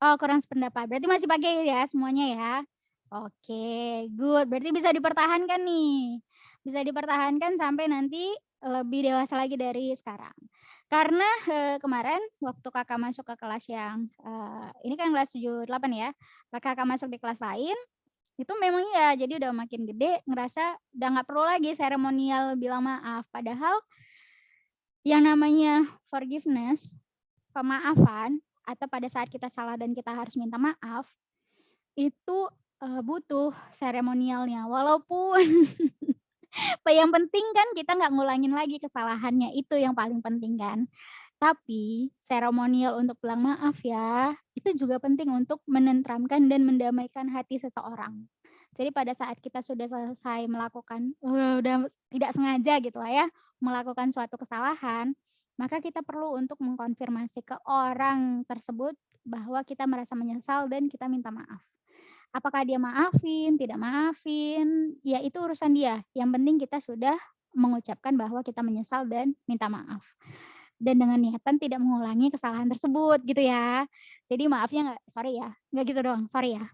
oh kurang sependapat, berarti masih pakai ya semuanya ya? Oke, good, berarti bisa dipertahankan nih. Bisa dipertahankan sampai nanti lebih dewasa lagi dari sekarang. Karena, kemarin waktu Kakak masuk ke kelas yang, ini kan kelas 7, 8 ya, pas Kakak masuk di kelas lain, itu memang ya jadi udah makin gede ngerasa udah nggak perlu lagi seremonial bilang maaf. Padahal yang namanya forgiveness, pemaafan, atau pada saat kita salah dan kita harus minta maaf, itu, butuh seremonialnya walaupun yang penting kan kita nggak ngulangin lagi kesalahannya, itu yang paling penting kan. Tapi seremonial untuk bilang maaf ya, itu juga penting untuk menenteramkan dan mendamaikan hati seseorang. Jadi pada saat kita sudah selesai melakukan, udah tidak sengaja gitu lah ya, melakukan suatu kesalahan, maka kita perlu untuk mengkonfirmasi ke orang tersebut bahwa kita merasa menyesal dan kita minta maaf. Apakah dia maafin, tidak maafin, ya itu urusan dia, yang penting kita sudah mengucapkan bahwa kita menyesal dan minta maaf. Dan dengan niatan tidak mengulangi kesalahan tersebut gitu ya. Jadi maafnya nggak, "Sorry ya," nggak gitu doang, "Sorry ya,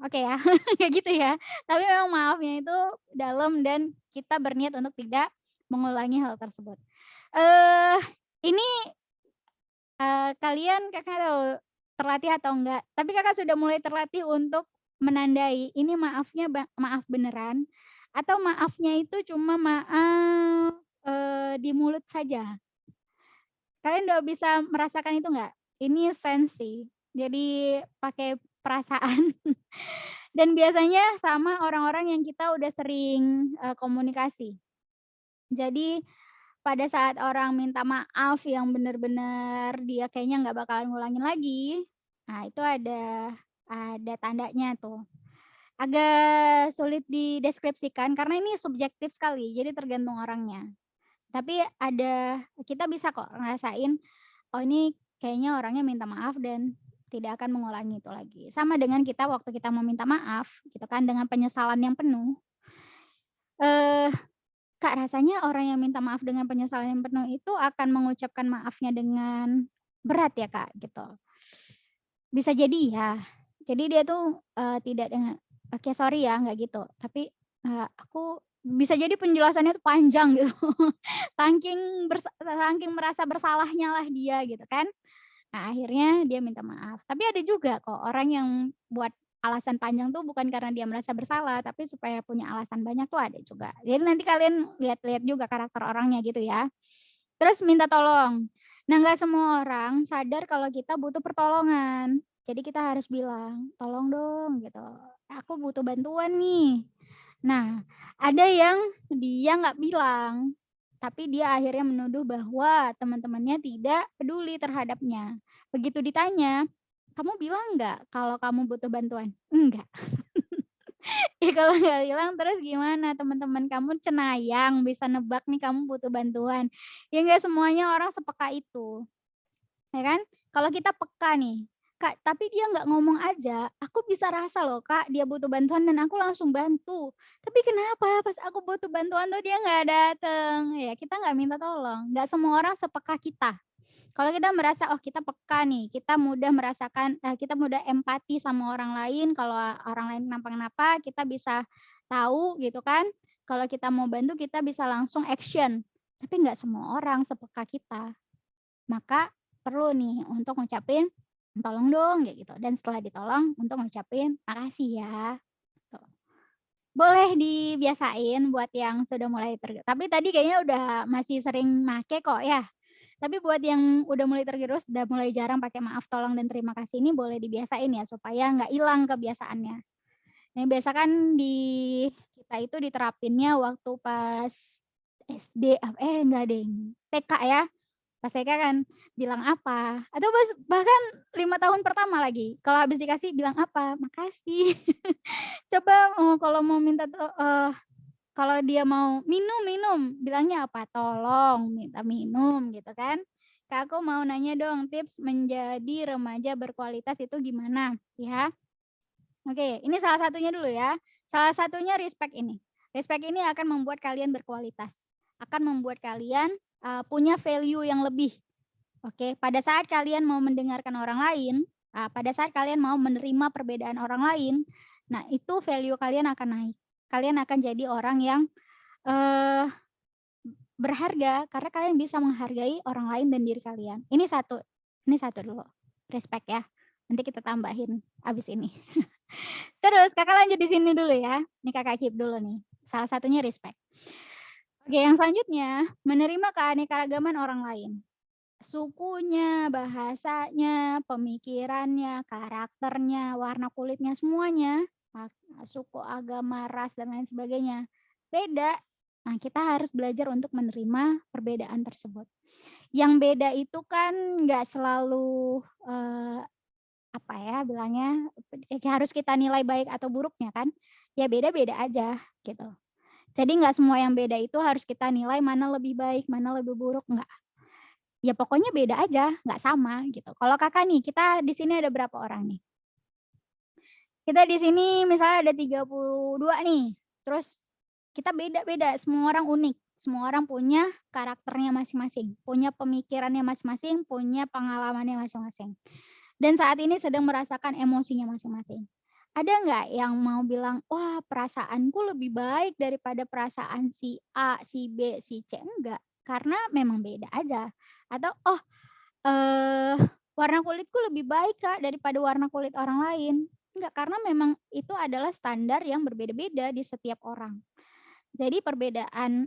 oke ya," kayak gitu ya. Tapi memang maafnya itu dalam dan kita berniat untuk tidak mengulangi hal tersebut. Eee, ini, kalian Kakak tahu terlatih atau enggak, tapi Kakak sudah mulai terlatih untuk menandai ini maafnya maaf beneran atau maafnya itu cuma maaf, di mulut saja? Kalian udah bisa merasakan itu nggak? Ini sense sih, jadi pakai perasaan dan biasanya sama orang-orang yang kita udah sering, komunikasi. Jadi pada saat orang minta maaf yang bener-bener dia kayaknya nggak bakalan ngulangin lagi, nah itu ada tandanya tuh. Agak sulit dideskripsikan karena ini subjektif sekali, jadi tergantung orangnya. Tapi kita bisa kok ngerasain, oh ini kayaknya orangnya minta maaf dan tidak akan mengulangi itu lagi. Sama dengan kita waktu kita mau minta maaf gitu kan dengan penyesalan yang penuh, eee, Kak, rasanya orang yang minta maaf dengan penyesalan yang penuh itu akan mengucapkan maafnya dengan berat ya, Kak, gitu. Bisa jadi ya. Jadi dia tuh, tidak dengan, "Oke sorry ya," nggak gitu. Tapi, aku bisa jadi penjelasannya tuh panjang gitu. Saking merasa bersalahnya lah dia gitu kan. Nah, akhirnya dia minta maaf. Tapi ada juga kok orang yang buat alasan panjang tuh bukan karena dia merasa bersalah, tapi supaya punya alasan banyak tuh ada juga. Jadi nanti kalian lihat-lihat juga karakter orangnya gitu ya. Terus minta tolong. Nah, nggak semua orang sadar kalau kita butuh pertolongan. Jadi kita harus bilang, "Tolong dong," gitu, "aku butuh bantuan nih." Nah, ada yang dia nggak bilang, tapi dia akhirnya menuduh bahwa teman-temannya tidak peduli terhadapnya. Begitu ditanya, "Kamu bilang nggak kalau kamu butuh bantuan?" "Enggak." Ya kalau nggak bilang terus gimana teman-teman kamu cenayang bisa nebak nih kamu butuh bantuan. Ya nggak semuanya orang sepeka itu, ya kan? Kalau kita peka nih, "Kak, tapi dia nggak ngomong aja, aku bisa rasa loh Kak, dia butuh bantuan dan aku langsung bantu. Tapi kenapa pas aku butuh bantuan tuh dia nggak dateng?" Ya kita nggak minta tolong, nggak semua orang sepeka kita. Kalau kita merasa, oh kita peka nih, kita mudah merasakan, kita mudah empati sama orang lain, kalau orang lain kenapa-kenapa kita bisa tahu gitu kan, kalau kita mau bantu kita bisa langsung action. Tapi nggak semua orang sepeka kita. Maka perlu nih untuk ngucapin, "Tolong dong," kayak gitu, dan setelah ditolong untuk ngucapin, "Makasih ya." Tuh. Boleh dibiasain buat yang sudah mulai tapi tadi kayaknya udah masih sering make kok ya? Tapi buat yang udah mulai tergerus, udah mulai jarang pakai maaf, tolong, dan terima kasih ini boleh dibiasain ya supaya nggak hilang kebiasaannya. Nah biasa kan di kita itu diterapinnya waktu pas SD, enggak deng, TK ya. Pas TK kan bilang apa, atau bahkan 5 tahun pertama lagi, kalau habis dikasih bilang apa, "Makasih." Coba, kalau mau minta kalau dia mau, "Minum minum," bilangnya apa? "Tolong minta minum," gitu kan. "Kak, aku mau nanya dong tips menjadi remaja berkualitas itu gimana?" Ya. Oke, ini salah satunya dulu ya. Salah satunya respect ini. Respect ini akan membuat kalian berkualitas, akan membuat kalian, punya value yang lebih. Oke, pada saat kalian mau mendengarkan orang lain, pada saat kalian mau menerima perbedaan orang lain, nah itu value kalian akan naik. Kalian akan jadi orang yang, eee, berharga karena kalian bisa menghargai orang lain dan diri kalian. Ini satu dulu, respect ya. Nanti kita tambahin abis ini. Terus Kakak lanjut di sini dulu ya. Nih Kakak keep dulu nih. Salah satunya respect. Oke, yang selanjutnya, menerima keanekaragaman orang lain. sukunya, bahasanya, pemikirannya, karakternya, warna kulitnya, semuanya, suku, agama, ras, dan lain sebagainya, beda. Nah, kita harus belajar untuk menerima perbedaan tersebut. Yang beda itu kan nggak selalu, apa ya bilangnya, harus kita nilai baik atau buruknya kan, ya beda-beda aja gitu. Jadi nggak semua yang beda itu harus kita nilai mana lebih baik, mana lebih buruk, enggak. Ya pokoknya beda aja, nggak sama gitu. Kalau Kakak nih, kita di sini ada berapa orang nih? Kita di sini misalnya ada 32 nih, terus kita beda-beda, semua orang unik, semua orang punya karakternya masing-masing, punya pemikirannya masing-masing, punya pengalamannya masing-masing. Dan saat ini sedang merasakan emosinya masing-masing. Ada nggak yang mau bilang, "Wah, perasaanku lebih baik daripada perasaan si A, si B, si C." Enggak, karena memang beda aja. Atau, "Oh, eee, warna kulitku lebih baik, Kak, daripada warna kulit orang lain." Enggak, karena memang itu adalah standar yang berbeda-beda di setiap orang. Jadi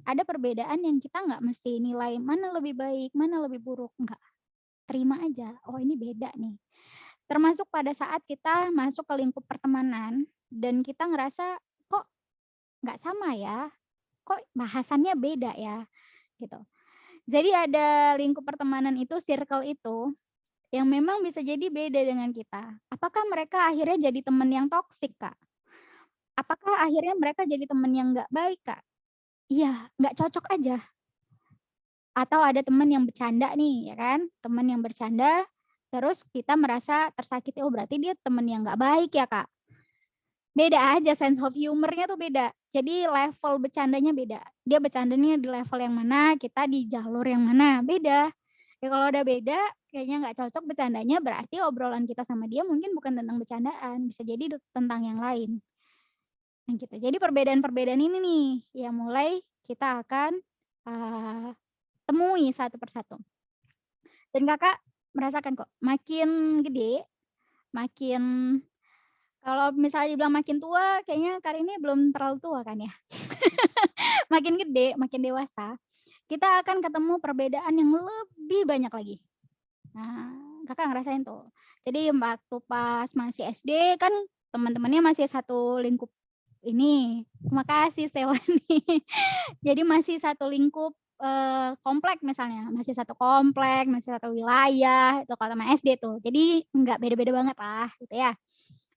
ada perbedaan yang kita nggak mesti nilai mana lebih baik, mana lebih buruk, enggak. Terima aja, oh ini beda nih. Termasuk pada saat kita masuk ke lingkup pertemanan dan kita ngerasa, "Kok nggak sama ya? Kok bahasannya beda ya?" Gitu. Jadi ada lingkup pertemanan itu, circle itu, yang memang bisa jadi beda dengan kita. Apakah mereka akhirnya jadi teman yang toksik, Kak? Apakah akhirnya mereka jadi teman yang nggak baik, Kak? Iya, nggak cocok aja. Atau ada teman yang bercanda nih, ya kan, teman yang bercanda, terus kita merasa tersakiti, oh berarti dia teman yang nggak baik ya, Kak. Beda aja sense of humor-nya tuh beda. Jadi level bercandanya beda. Dia bercandanya di level yang mana, kita di jalur yang mana, beda. Ya kalau udah beda, kayaknya nggak cocok bercandanya, berarti obrolan kita sama dia mungkin bukan tentang bercandaan, bisa jadi tentang yang lain. Nah gitu. Jadi perbedaan-perbedaan ini nih, yang mulai kita akan, eee, temui satu persatu. Dan Kakak merasakan kok, makin gede, makin kalau misalnya dibilang makin tua, kayaknya Karini belum terlalu tua kan ya? Makin gede, makin dewasa, kita akan ketemu perbedaan yang lebih banyak lagi. Nah, Kakak ngerasain tuh. Jadi waktu pas masih SD kan teman-temannya masih satu lingkup ini. Makasih Stefani. Jadi masih satu lingkup, komplek misalnya, masih satu komplek, masih satu wilayah, itu kalau teman SD tuh. Jadi nggak beda-beda banget lah gitu ya.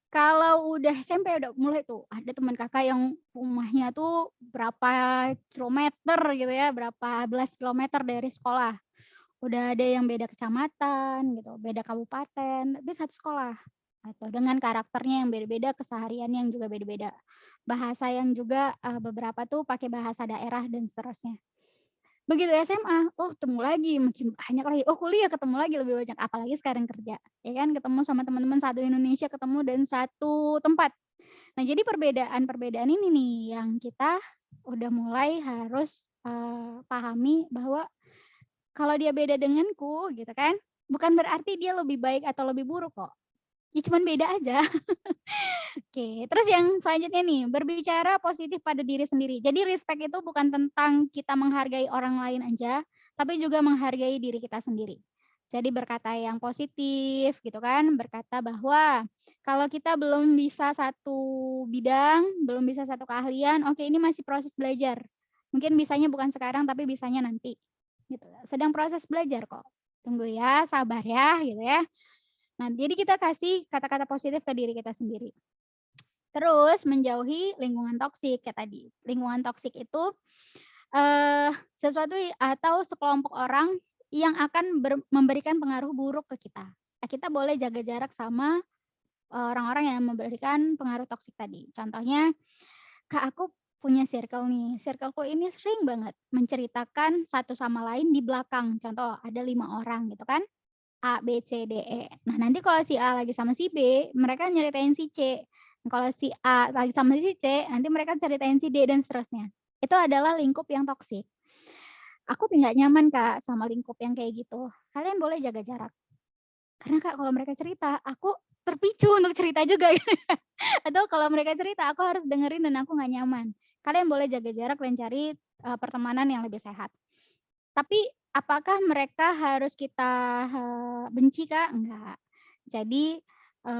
Kalau udah SMP udah mulai tuh, ada teman Kakak yang rumahnya tuh berapa kilometer gitu ya, berapa belas kilometer dari sekolah. Udah ada yang beda kecamatan gitu, beda kabupaten, tapi satu sekolah. Atau dengan karakternya yang beda-beda, kesehariannya yang juga beda-beda. Bahasa yang juga, beberapa tuh pakai bahasa daerah dan seterusnya. Begitu SMA, oh ketemu lagi, makin banyak lagi, oh kuliah ketemu lagi lebih banyak, apalagi sekarang kerja, ya kan, ketemu sama teman-teman satu Indonesia, ketemu dan satu tempat. Nah, jadi perbedaan-perbedaan ini nih yang kita udah mulai harus, pahami bahwa kalau dia beda denganku gitu kan, bukan berarti dia lebih baik atau lebih buruk kok, ya cuman beda aja. Oke, terus yang selanjutnya nih, berbicara positif pada diri sendiri. Jadi respect itu bukan tentang kita menghargai orang lain aja, tapi juga menghargai diri kita sendiri. Jadi berkata yang positif gitu kan, berkata bahwa kalau kita belum bisa satu bidang, belum bisa satu keahlian, oke ini masih proses belajar. Mungkin bisanya bukan sekarang tapi bisanya nanti. Gitu. Sedang proses belajar kok. Tunggu ya, sabar ya gitu ya. Nah, jadi kita kasih kata-kata positif ke diri kita sendiri. Terus menjauhi lingkungan toksik kayak tadi. Lingkungan toksik itu, sesuatu atau sekelompok orang yang akan memberikan pengaruh buruk ke kita. Nah, kita boleh jaga jarak sama, orang-orang yang memberikan pengaruh toksik tadi. Contohnya, Kak, aku punya circle nih, circle-ku ini sering banget menceritakan satu sama lain di belakang. Contoh ada 5 orang gitu kan, A, B, C, D, E. Nah, nanti kalau si A lagi sama si B, mereka nyeritain si C. Kalau si A lagi sama si C, nanti mereka ceritain si D dan seterusnya. Itu adalah lingkup yang toksik. Aku tuh nggak nyaman, Kak, sama lingkup yang kayak gitu. Kalian boleh jaga jarak. Karena, Kak, kalau mereka cerita, aku terpicu untuk cerita juga. Atau kalau mereka cerita, aku harus dengerin dan aku nggak nyaman. Kalian boleh jaga jarak dan cari, pertemanan yang lebih sehat. Tapi apakah mereka harus kita, benci, Kak? Enggak. Jadi,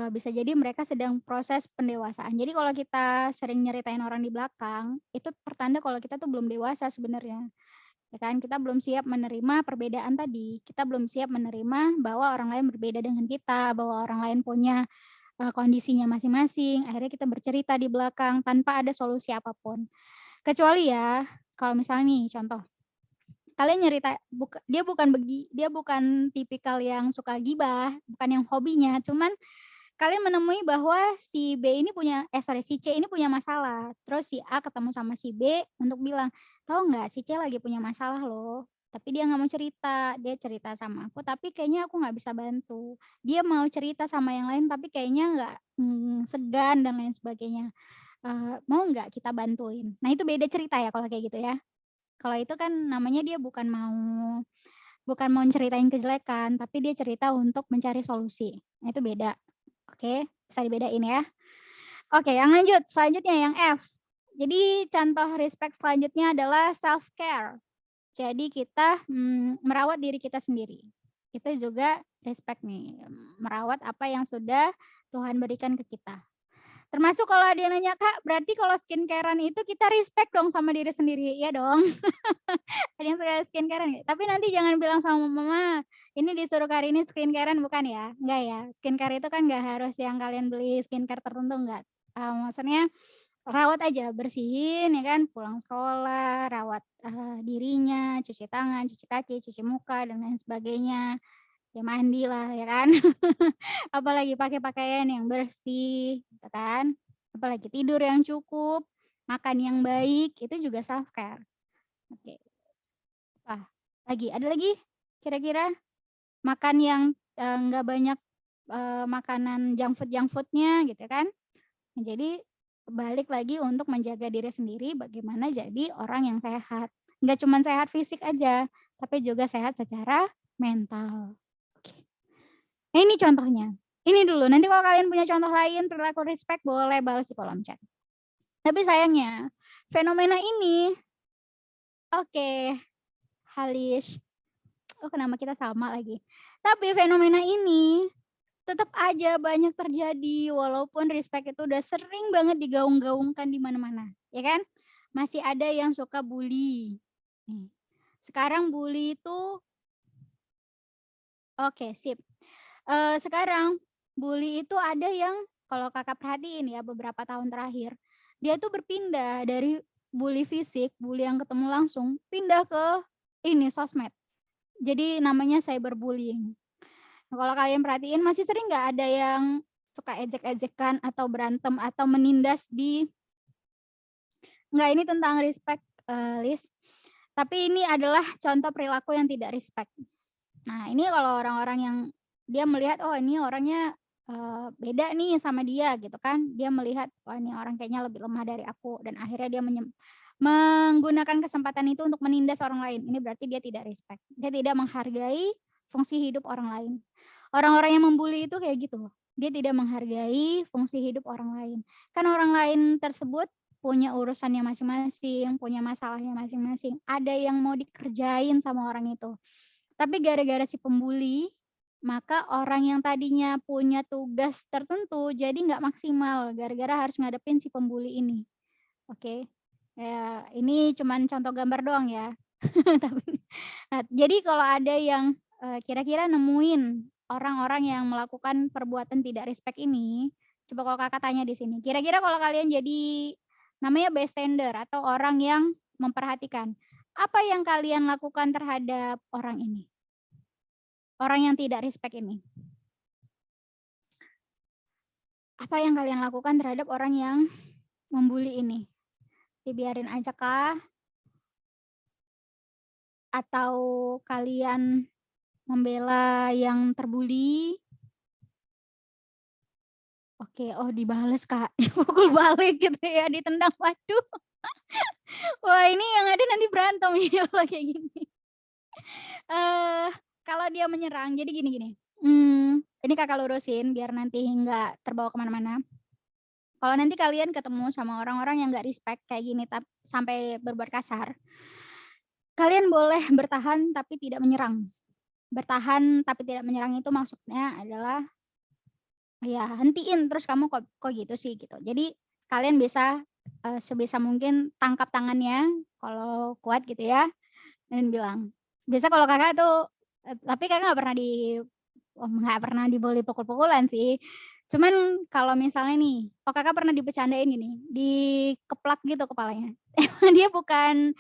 bisa jadi mereka sedang proses pendewasaan. Jadi kalau kita sering nyeritain orang di belakang, itu pertanda kalau kita tuh belum dewasa sebenarnya, ya kan. Kita belum siap menerima perbedaan tadi, kita belum siap menerima bahwa orang lain berbeda dengan kita, bahwa orang lain punya, kondisinya masing-masing, akhirnya kita bercerita di belakang tanpa ada solusi apapun. Kecuali ya, kalau misalnya nih contoh, kalian nyerita dia bukan tipikal yang suka gibah, bukan yang hobinya, cuman kalian menemui bahwa si B ini si C ini punya masalah, terus si A ketemu sama si B untuk bilang, "Tahu nggak si C lagi punya masalah loh, tapi dia nggak mau cerita, dia cerita sama aku tapi kayaknya aku nggak bisa bantu. Dia mau cerita sama yang lain tapi kayaknya nggak, segan dan lain sebagainya, mau nggak kita bantuin?" Nah itu beda cerita ya kalau kayak gitu ya. Kalau itu kan namanya dia bukan mau ceritain kejelekan, tapi dia cerita untuk mencari solusi. Nah itu beda, oke, bisa dibedain ya. Oke yang selanjutnya yang F. Jadi contoh respect selanjutnya adalah self care. Jadi kita, merawat diri kita sendiri. Itu juga respect nih, merawat apa yang sudah Tuhan berikan ke kita. Termasuk kalau ada yang nanya, "Kak, berarti kalau skincare-an itu kita respect dong sama diri sendiri?" Iya dong. Ada yang suka skincare-an nggak? Tapi nanti jangan bilang sama mama, "Ini disuruh Karini skincare-an," bukan ya? Enggak ya? Skincare itu kan nggak harus yang kalian beli skincare tertentu, enggak. Maksudnya rawat aja, bersihin ya kan, pulang sekolah, rawat, dirinya, cuci tangan, cuci kaki, cuci muka, dan lain sebagainya. Ya mandilah ya kan. Apalagi pakai pakaian yang bersih, gitu kan. Apalagi tidur yang cukup, makan yang baik, itu juga self care. Oke. Wah, ada lagi kira-kira? Makan yang, nggak banyak, makanan junk food-nya gitu kan. Nah, jadi balik lagi untuk menjaga diri sendiri bagaimana jadi orang yang sehat. Nggak cuman sehat fisik aja, tapi juga sehat secara mental. Oke. Nah ini contohnya. Ini dulu, nanti kalau kalian punya contoh lain perilaku respect boleh balas di kolom chat. Tapi sayangnya fenomena ini oke, Halis. Oh kenapa kita sama lagi. Tapi fenomena ini tetap aja banyak terjadi walaupun respect itu udah sering banget digaung-gaungkan di mana-mana, ya kan? Masih ada yang suka bully. Nih, sekarang bully itu oke sip, sekarang bully itu ada yang kalau Kakak perhatiin ya beberapa tahun terakhir, dia tuh berpindah dari bully fisik, bully yang ketemu langsung, pindah ke ini, sosmed. Jadi namanya cyberbullying. Nah, kalau kalian perhatiin masih sering nggak ada yang suka ejek-ejekan atau berantem atau menindas nggak ini tentang respect, Lis, tapi ini adalah contoh perilaku yang tidak respect. Nah, ini kalau orang-orang yang dia melihat, "Oh, ini orangnya, beda nih sama dia," gitu kan. Dia melihat, "Wah, ini orang kayaknya lebih lemah dari aku," dan akhirnya dia menggunakan kesempatan itu untuk menindas orang lain. Ini berarti dia tidak respect. Dia tidak menghargai fungsi hidup orang lain. Orang-orang yang membuli itu kayak gitu, dia tidak menghargai fungsi hidup orang lain. Kan orang lain tersebut punya urusannya masing-masing, punya masalahnya masing-masing, ada yang mau dikerjain sama orang itu. Tapi gara-gara si pembuli, maka orang yang tadinya punya tugas tertentu jadi nggak maksimal gara-gara harus ngadepin si pembuli ini, oke. Ya ini cuman contoh gambar doang ya. Tapi jadi kalau ada yang, kira-kira nemuin orang-orang yang melakukan perbuatan tidak respect ini, coba kalau Kakak tanya di sini, kira-kira kalau kalian jadi namanya bystander atau orang yang memperhatikan, apa yang kalian lakukan terhadap orang ini? Orang yang tidak respect ini? Apa yang kalian lakukan terhadap orang yang membuli ini? Dibiarin aja kah? Atau kalian membela yang terbuli? Oke, oh dibales Kak, dipukul balik gitu ya, ditendang, waduh. Wah ini yang ada nanti berantem ini kalau kayak gini. Eee, kalau dia menyerang jadi gini, ini Kakak lurusin biar nanti nggak terbawa ke mana-mana. Kalau nanti kalian ketemu sama orang-orang yang nggak respect kayak gini sampai berbuat kasar, kalian boleh bertahan tapi tidak menyerang. Bertahan tapi tidak menyerang itu maksudnya adalah, ya hentiin terus kamu kok kok gitu sih gitu. Jadi kalian bisa, sebisa mungkin tangkap tangannya kalau kuat gitu ya, dan bilang. Biasa kalau Kakak tuh, tapi Kakak nggak pernah dibully pukul-pukulan sih. Cuman kalau misalnya nih, oh Kakak pernah dibecandain gini, dikeplak gitu kepalanya. Dia bukan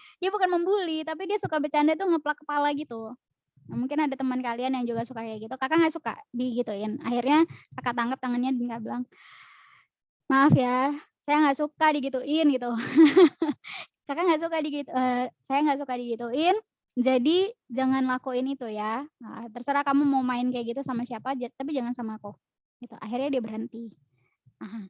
membuli, tapi dia suka bercanda tuh ngeplak kepala gitu. Nah, mungkin ada teman kalian yang juga suka kayak gitu, Kakak nggak suka digituin. Akhirnya Kakak tangkap tangannya dan Kakak bilang, "Maaf ya, saya nggak suka digituin," gitu. Kakak nggak suka "Saya nggak suka digituin, jadi jangan lakuin itu ya. Nah, terserah kamu mau main kayak gitu sama siapa aja, tapi jangan sama aku." Gitu. Akhirnya dia berhenti. Aha.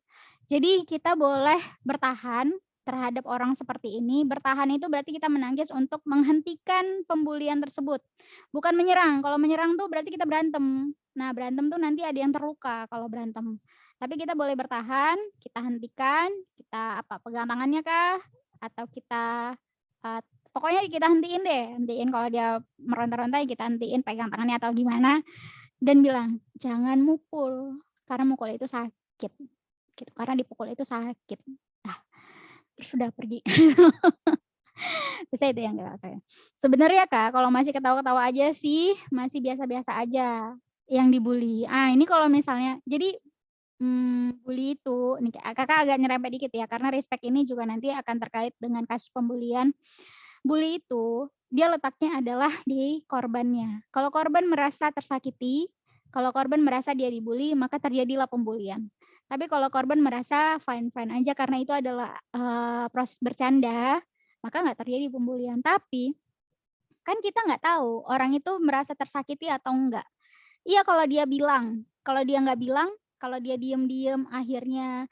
Jadi kita boleh bertahan terhadap orang seperti ini. Bertahan itu berarti kita menangis untuk menghentikan pembulian tersebut, bukan menyerang. Kalau menyerang tuh berarti kita berantem. Nah, berantem tuh nanti ada yang terluka kalau berantem. Tapi kita boleh bertahan, kita hentikan, kita apa, pegang tangannya kah, atau kita, eee, pokoknya kita hentiin deh, hentiin kalau dia meronta-ronta ya kita hentiin, pegang tangannya atau gimana, dan bilang, "Jangan mukul, karena mukul itu sakit." Gitu, karena dipukul itu sakit. Nah, terus udah pergi. Bisa itu yang Kakak. Sebenarnya Kak, kalau masih ketawa-ketawa aja sih, masih biasa-biasa aja yang dibully. Ini kalau misalnya jadi, bully itu nih Kakak agak nyerempet dikit ya, karena respect ini juga nanti akan terkait dengan kasus pembulian. Bully itu, dia letaknya adalah di korbannya. Kalau korban merasa tersakiti, kalau korban merasa dia dibully, maka terjadilah pembulian. Tapi kalau korban merasa fine-fine aja karena itu adalah, proses bercanda, maka nggak terjadi pembulian. Tapi, kan kita nggak tahu orang itu merasa tersakiti atau enggak. Iya kalau dia nggak bilang, kalau dia diem-diem akhirnya,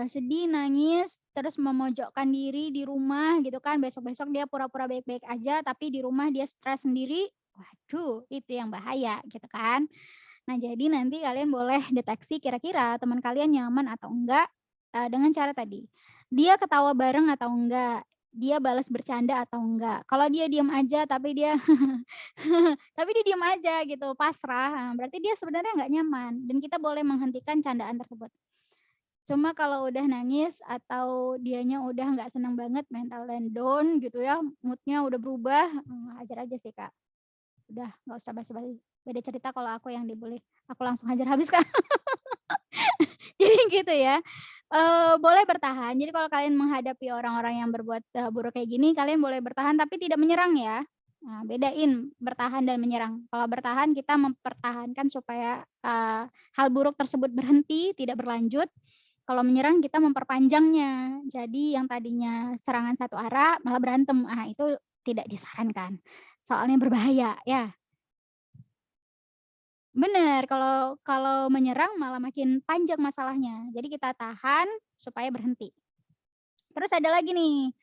sedih, nangis, terus memojokkan diri di rumah gitu kan, besok-besok dia pura-pura baik-baik aja, tapi di rumah dia stres sendiri, waduh itu yang bahaya gitu kan. Nah jadi nanti kalian boleh deteksi kira-kira teman kalian nyaman atau enggak, dengan cara tadi, dia ketawa bareng atau enggak, dia balas bercanda atau enggak. Kalau dia diem aja tapi dia tapi dia diem aja gitu, pasrah, berarti dia sebenarnya nggak nyaman dan kita boleh menghentikan candaan tersebut. Cuma kalau udah nangis atau dianya udah nggak seneng banget, mental dan down gitu ya, mood-nya udah berubah, hajar aja sih, Kak. Udah nggak usah basa-basi. Beda cerita kalau aku yang dibully, aku langsung hajar habis, Kak. Jadi gitu ya, boleh bertahan. Jadi kalau kalian menghadapi orang-orang yang berbuat, buruk kayak gini, kalian boleh bertahan tapi tidak menyerang ya. Nah, bedain bertahan dan menyerang. Kalau bertahan kita mempertahankan supaya, hal buruk tersebut berhenti, tidak berlanjut. Kalau menyerang kita memperpanjangnya. Jadi yang tadinya serangan satu arah malah berantem, itu tidak disarankan. Soalnya berbahaya ya. Bener, kalau kalau menyerang malah makin panjang masalahnya. Jadi kita tahan supaya berhenti. Terus ada lagi nih,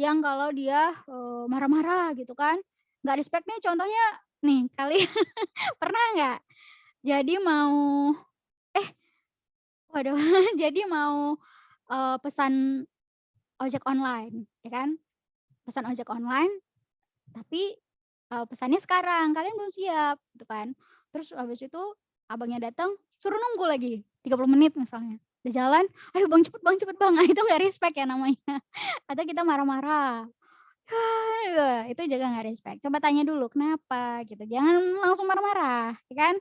yang kalau dia, marah-marah gitu kan, nggak respect nih contohnya nih kalian pernah nggak, jadi mau eh waduh jadi mau, pesan ojek online ya kan, pesan ojek online tapi, pesannya sekarang, kalian belum siap gitu kan. Terus habis itu abangnya datang, suruh nunggu lagi 30 menit misalnya. Udah jalan, "Ayo Bang, cepet Bang." Nah, itu nggak respect ya namanya. Atau kita marah-marah, itu juga nggak respect. Coba tanya dulu, "Kenapa?" Gitu, jangan langsung marah-marah, ya kan.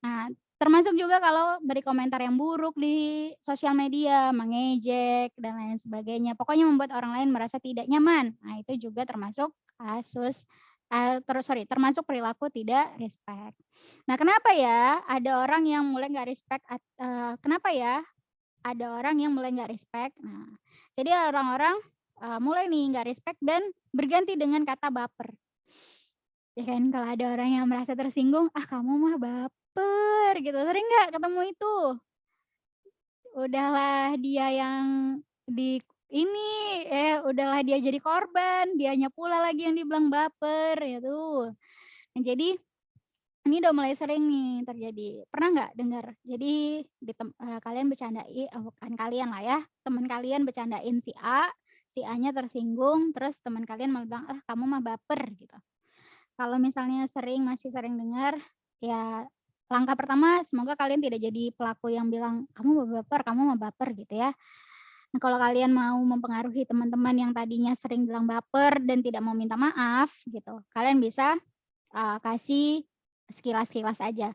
Nah, termasuk juga kalau beri komentar yang buruk di sosial media, mengejek dan lain sebagainya, pokoknya membuat orang lain merasa tidak nyaman. Nah, itu juga termasuk kasus termasuk perilaku tidak respect. Nah, kenapa ya ada orang yang mulai nggak respect kenapa ya ada orang yang mulai nggak respect? Nah, jadi orang-orang, mulai nih nggak respect dan berganti dengan kata baper. Ya kan kalau ada orang yang merasa tersinggung, "Ah kamu mah baper," gitu, sering nggak ketemu itu? Udahlah dia yang di ini, udahlah dia jadi korban, dianya pula lagi yang dibilang baper, ya tuh. Nah jadi, ini udah mulai sering nih terjadi. Pernah nggak dengar, jadi kalian bukan kalian lah ya, teman kalian bercandain si A, si A-nya tersinggung, terus teman kalian malah bilang, "Ah, kamu mah baper," gitu. Kalau misalnya masih sering dengar, ya langkah pertama semoga kalian tidak jadi pelaku yang bilang, kamu mah baper," gitu ya. Nah, kalau kalian mau mempengaruhi teman-teman yang tadinya sering bilang baper dan tidak mau minta maaf gitu, kalian bisa, kasih sekilas-sekilas aja,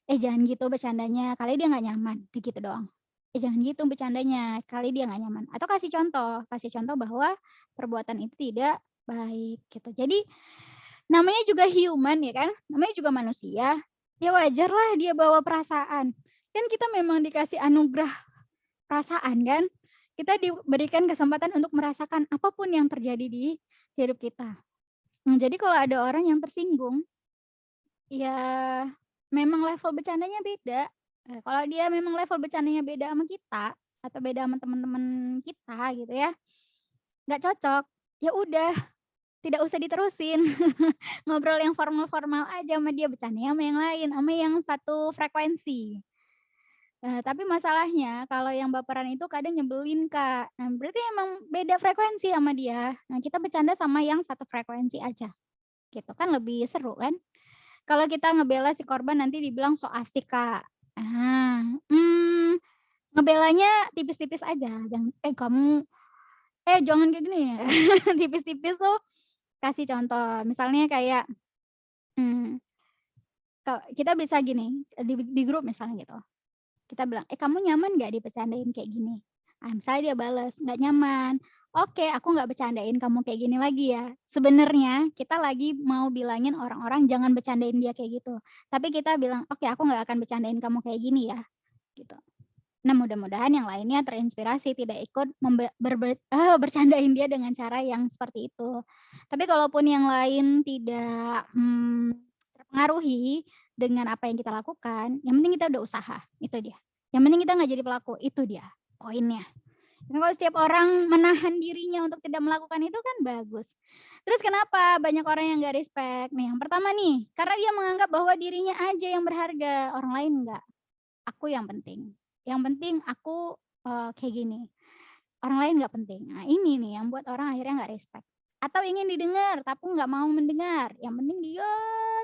"Eh, jangan gitu bercandanya, kali dia nggak nyaman," gitu doang. "Eh, jangan gitu bercandanya, kali dia nggak nyaman." Atau kasih contoh bahwa perbuatan itu tidak baik gitu. Jadi namanya juga human ya kan, namanya juga manusia, ya wajarlah dia bawa perasaan. Kan kita memang dikasih anugerah perasaan kan, kita diberikan kesempatan untuk merasakan apapun yang terjadi di hidup kita. Jadi kalau ada orang yang tersinggung, ya memang level bercandanya beda. Kalau dia memang level bercandanya beda sama kita, atau beda sama teman-teman kita gitu ya, nggak cocok, ya udah tidak usah diterusin. Ngobrol yang formal-formal aja sama dia, bercandanya sama yang lain, sama yang satu frekuensi. Tapi masalahnya kalau yang baperan itu kadang nyebelin, Kak. Nah, berarti emang beda frekuensi sama dia. Nah, kita bercanda sama yang satu frekuensi aja, gitu kan lebih seru kan. Kalau kita ngebela si korban nanti dibilang so asik, Kak. Ah, ngebelanya tipis-tipis aja, jangan kayak gini ya." Tipis-tipis tuh kasih contoh, misalnya kayak, mmm, kita bisa gini, di grup misalnya gitu. Kita bilang, "Eh, kamu nyaman nggak dibercandain kayak gini?" Misalnya dia bales, "Nggak nyaman." "Oke, aku nggak bercandain kamu kayak gini lagi ya." Sebenarnya kita lagi mau bilangin orang-orang jangan bercandain dia kayak gitu. Tapi kita bilang, "Oke, aku nggak akan bercandain kamu kayak gini ya." Gitu. Nah, mudah-mudahan yang lainnya terinspirasi tidak ikut bercandain dia dengan cara yang seperti itu. Tapi kalaupun yang lain tidak, terpengaruhi dengan apa yang kita lakukan, yang penting kita udah usaha, itu dia. Yang penting kita nggak jadi pelaku, itu dia poinnya. Kalau setiap orang menahan dirinya untuk tidak melakukan itu kan bagus. Terus kenapa banyak orang yang nggak respect? Nih, yang pertama nih, karena dia menganggap bahwa dirinya aja yang berharga, orang lain enggak. Aku yang penting. Yang penting aku, kayak gini, orang lain nggak penting. Nah, ini nih yang buat orang akhirnya nggak respect. Atau ingin didengar, tapi nggak mau mendengar, yang penting dia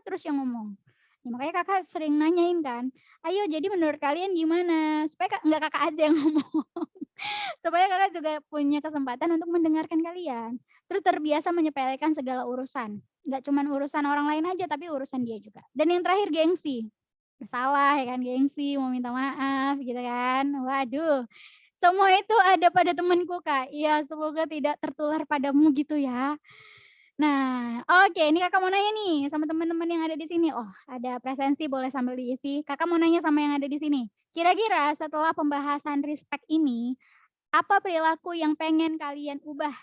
terus yang ngomong. Ya makanya Kakak sering nanyain kan, "Ayo jadi menurut kalian gimana?" Supaya nggak Kakak aja yang ngomong, supaya Kakak juga punya kesempatan untuk mendengarkan kalian. Terus terbiasa menyepelekan segala urusan, nggak cuman urusan orang lain aja, tapi urusan dia juga. Dan yang terakhir gengsi. Bersalah ya kan, gengsi, mau minta maaf gitu kan. Waduh, semua itu ada pada temenku, Kak. Iya, semoga tidak tertular padamu gitu ya. Nah, oke, ini Kakak mau nanya nih sama teman-teman yang ada di sini. Oh, ada presensi boleh sambil diisi. Kakak mau nanya sama yang ada di sini. Kira-kira setelah pembahasan respect ini, apa perilaku yang pengen kalian ubah?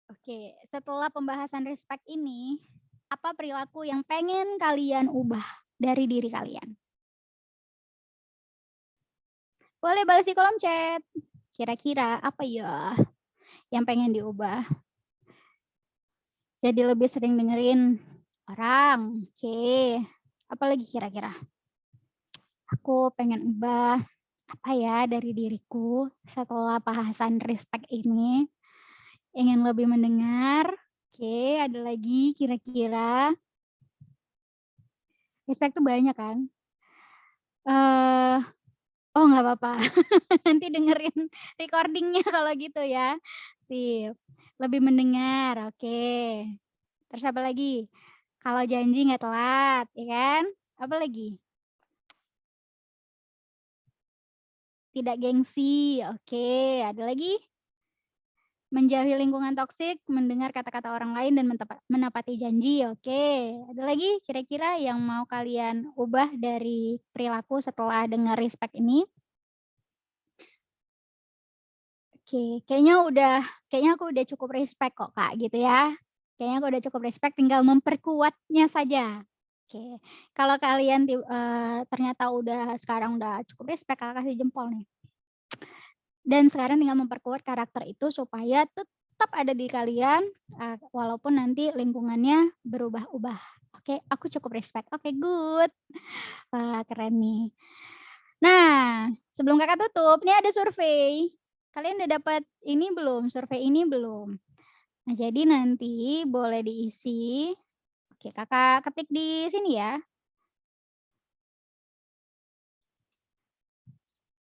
Oke, setelah pembahasan respect ini, apa perilaku yang pengen kalian ubah dari diri kalian? Boleh balas di kolom chat. Kira-kira apa ya yang pengen diubah? Jadi lebih sering dengerin orang, oke. Apalagi kira-kira? Aku pengen ubah apa ya dari diriku setelah bahasan respect ini? Ingin lebih mendengar, oke. Ada lagi kira-kira? Respect tuh banyak kan? Eh, oh nggak apa-apa, nanti dengerin recording-nya kalau gitu ya. Sip, lebih mendengar, oke. Terus apa lagi? Kalau janji nggak telat, ya kan? Apa lagi? Tidak gengsi, oke. Ada lagi? Menjauhi lingkungan toksik, mendengar kata-kata orang lain dan menepati janji, oke. Ada lagi kira-kira yang mau kalian ubah dari perilaku setelah dengar respect ini? Oke, kayaknya aku udah cukup respect kok, Kak, gitu ya. Kayaknya aku udah cukup respect, tinggal memperkuatnya saja. Oke, kalau kalian ternyata sekarang udah cukup respect, Kakak kasih jempol nih. Dan sekarang tinggal memperkuat karakter itu supaya tetap ada di kalian, walaupun nanti lingkungannya berubah-ubah. Oke, aku cukup respect. Oke, good. Wah, keren nih. Nah, sebelum Kakak tutup, nih ada survei. Kalian udah dapat ini belum, survei ini belum? Nah, jadi nanti boleh diisi. Oke, Kakak ketik di sini ya.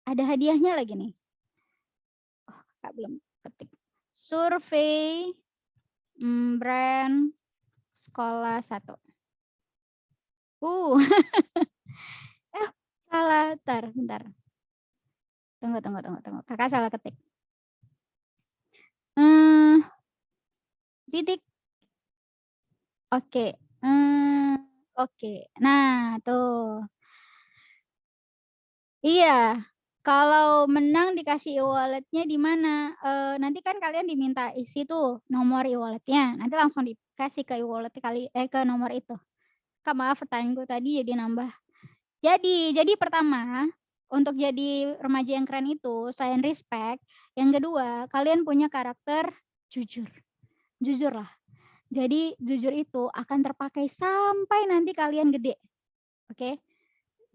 Ada hadiahnya lagi nih. Oh, Kakak belum ketik. Survei brand sekolah 1. Uh, eh, salah. Bentar. Tunggu. Kakak salah ketik. Mmm, titik. Oke, oke. Nah, tuh. Iya, kalau menang dikasih e-wallet-nya di mana, nanti kan kalian diminta isi tuh nomor e-wallet-nya, nanti langsung dikasih ke e-wallet ke nomor itu. Kak, maaf pertanyaanku tadi jadi nambah. Jadi pertama, untuk jadi remaja yang keren itu selain respect, yang kedua kalian punya karakter jujur. Jujurlah. Jadi jujur itu akan terpakai sampai nanti kalian gede, oke?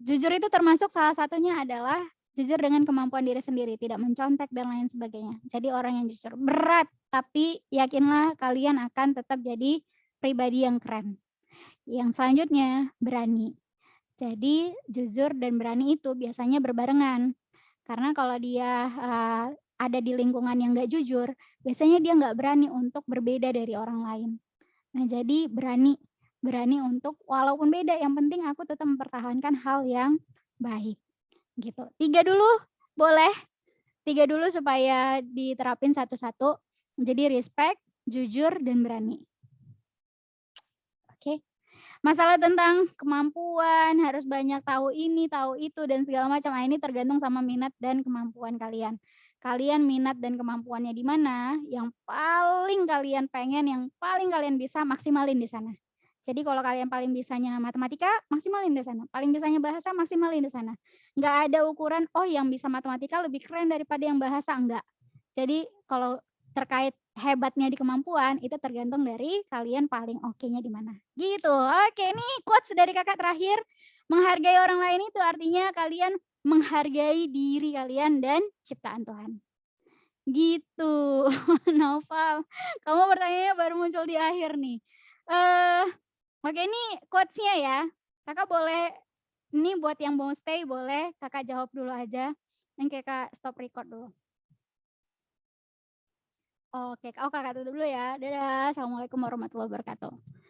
Jujur itu termasuk salah satunya adalah jujur dengan kemampuan diri sendiri, tidak mencontek dan lain sebagainya. Jadi orang yang jujur. Berat, tapi yakinlah kalian akan tetap jadi pribadi yang keren. Yang selanjutnya, berani. Jadi jujur dan berani itu biasanya berbarengan. Karena kalau dia, ada di lingkungan yang nggak jujur, biasanya dia nggak berani untuk berbeda dari orang lain. Nah, jadi berani berani untuk walaupun beda, yang penting aku tetap mempertahankan hal yang baik, gitu. 3 dulu, boleh? 3 dulu supaya diterapin satu-satu. Jadi respect, jujur, dan berani. Oke? Masalah tentang kemampuan, harus banyak tahu ini, tahu itu, dan segala macam, ini tergantung sama minat dan kemampuan kalian. Kalian minat dan kemampuannya di mana, yang paling kalian pengen, yang paling kalian bisa, maksimalin di sana. Jadi kalau kalian paling bisanya matematika, maksimalin di sana. Paling bisanya bahasa, maksimalin di sana. Nggak ada ukuran, oh yang bisa matematika lebih keren daripada yang bahasa, enggak. Jadi kalau terkait hebatnya di kemampuan, itu tergantung dari kalian paling oke-nya di mana, gitu. Oke, nih quotes dari Kakak terakhir, menghargai orang lain itu artinya kalian menghargai diri kalian dan ciptaan Tuhan. Gitu. Naufal, kamu pertanyaannya baru muncul di akhir nih. Eh, oke ini quotes-nya ya. Kakak boleh ini buat yang mau stay boleh Kakak jawab dulu aja. Yang Kakak stop record dulu. Oke, oh Kakak tutup dulu ya. Dadah, assalamualaikum warahmatullahi wabarakatuh.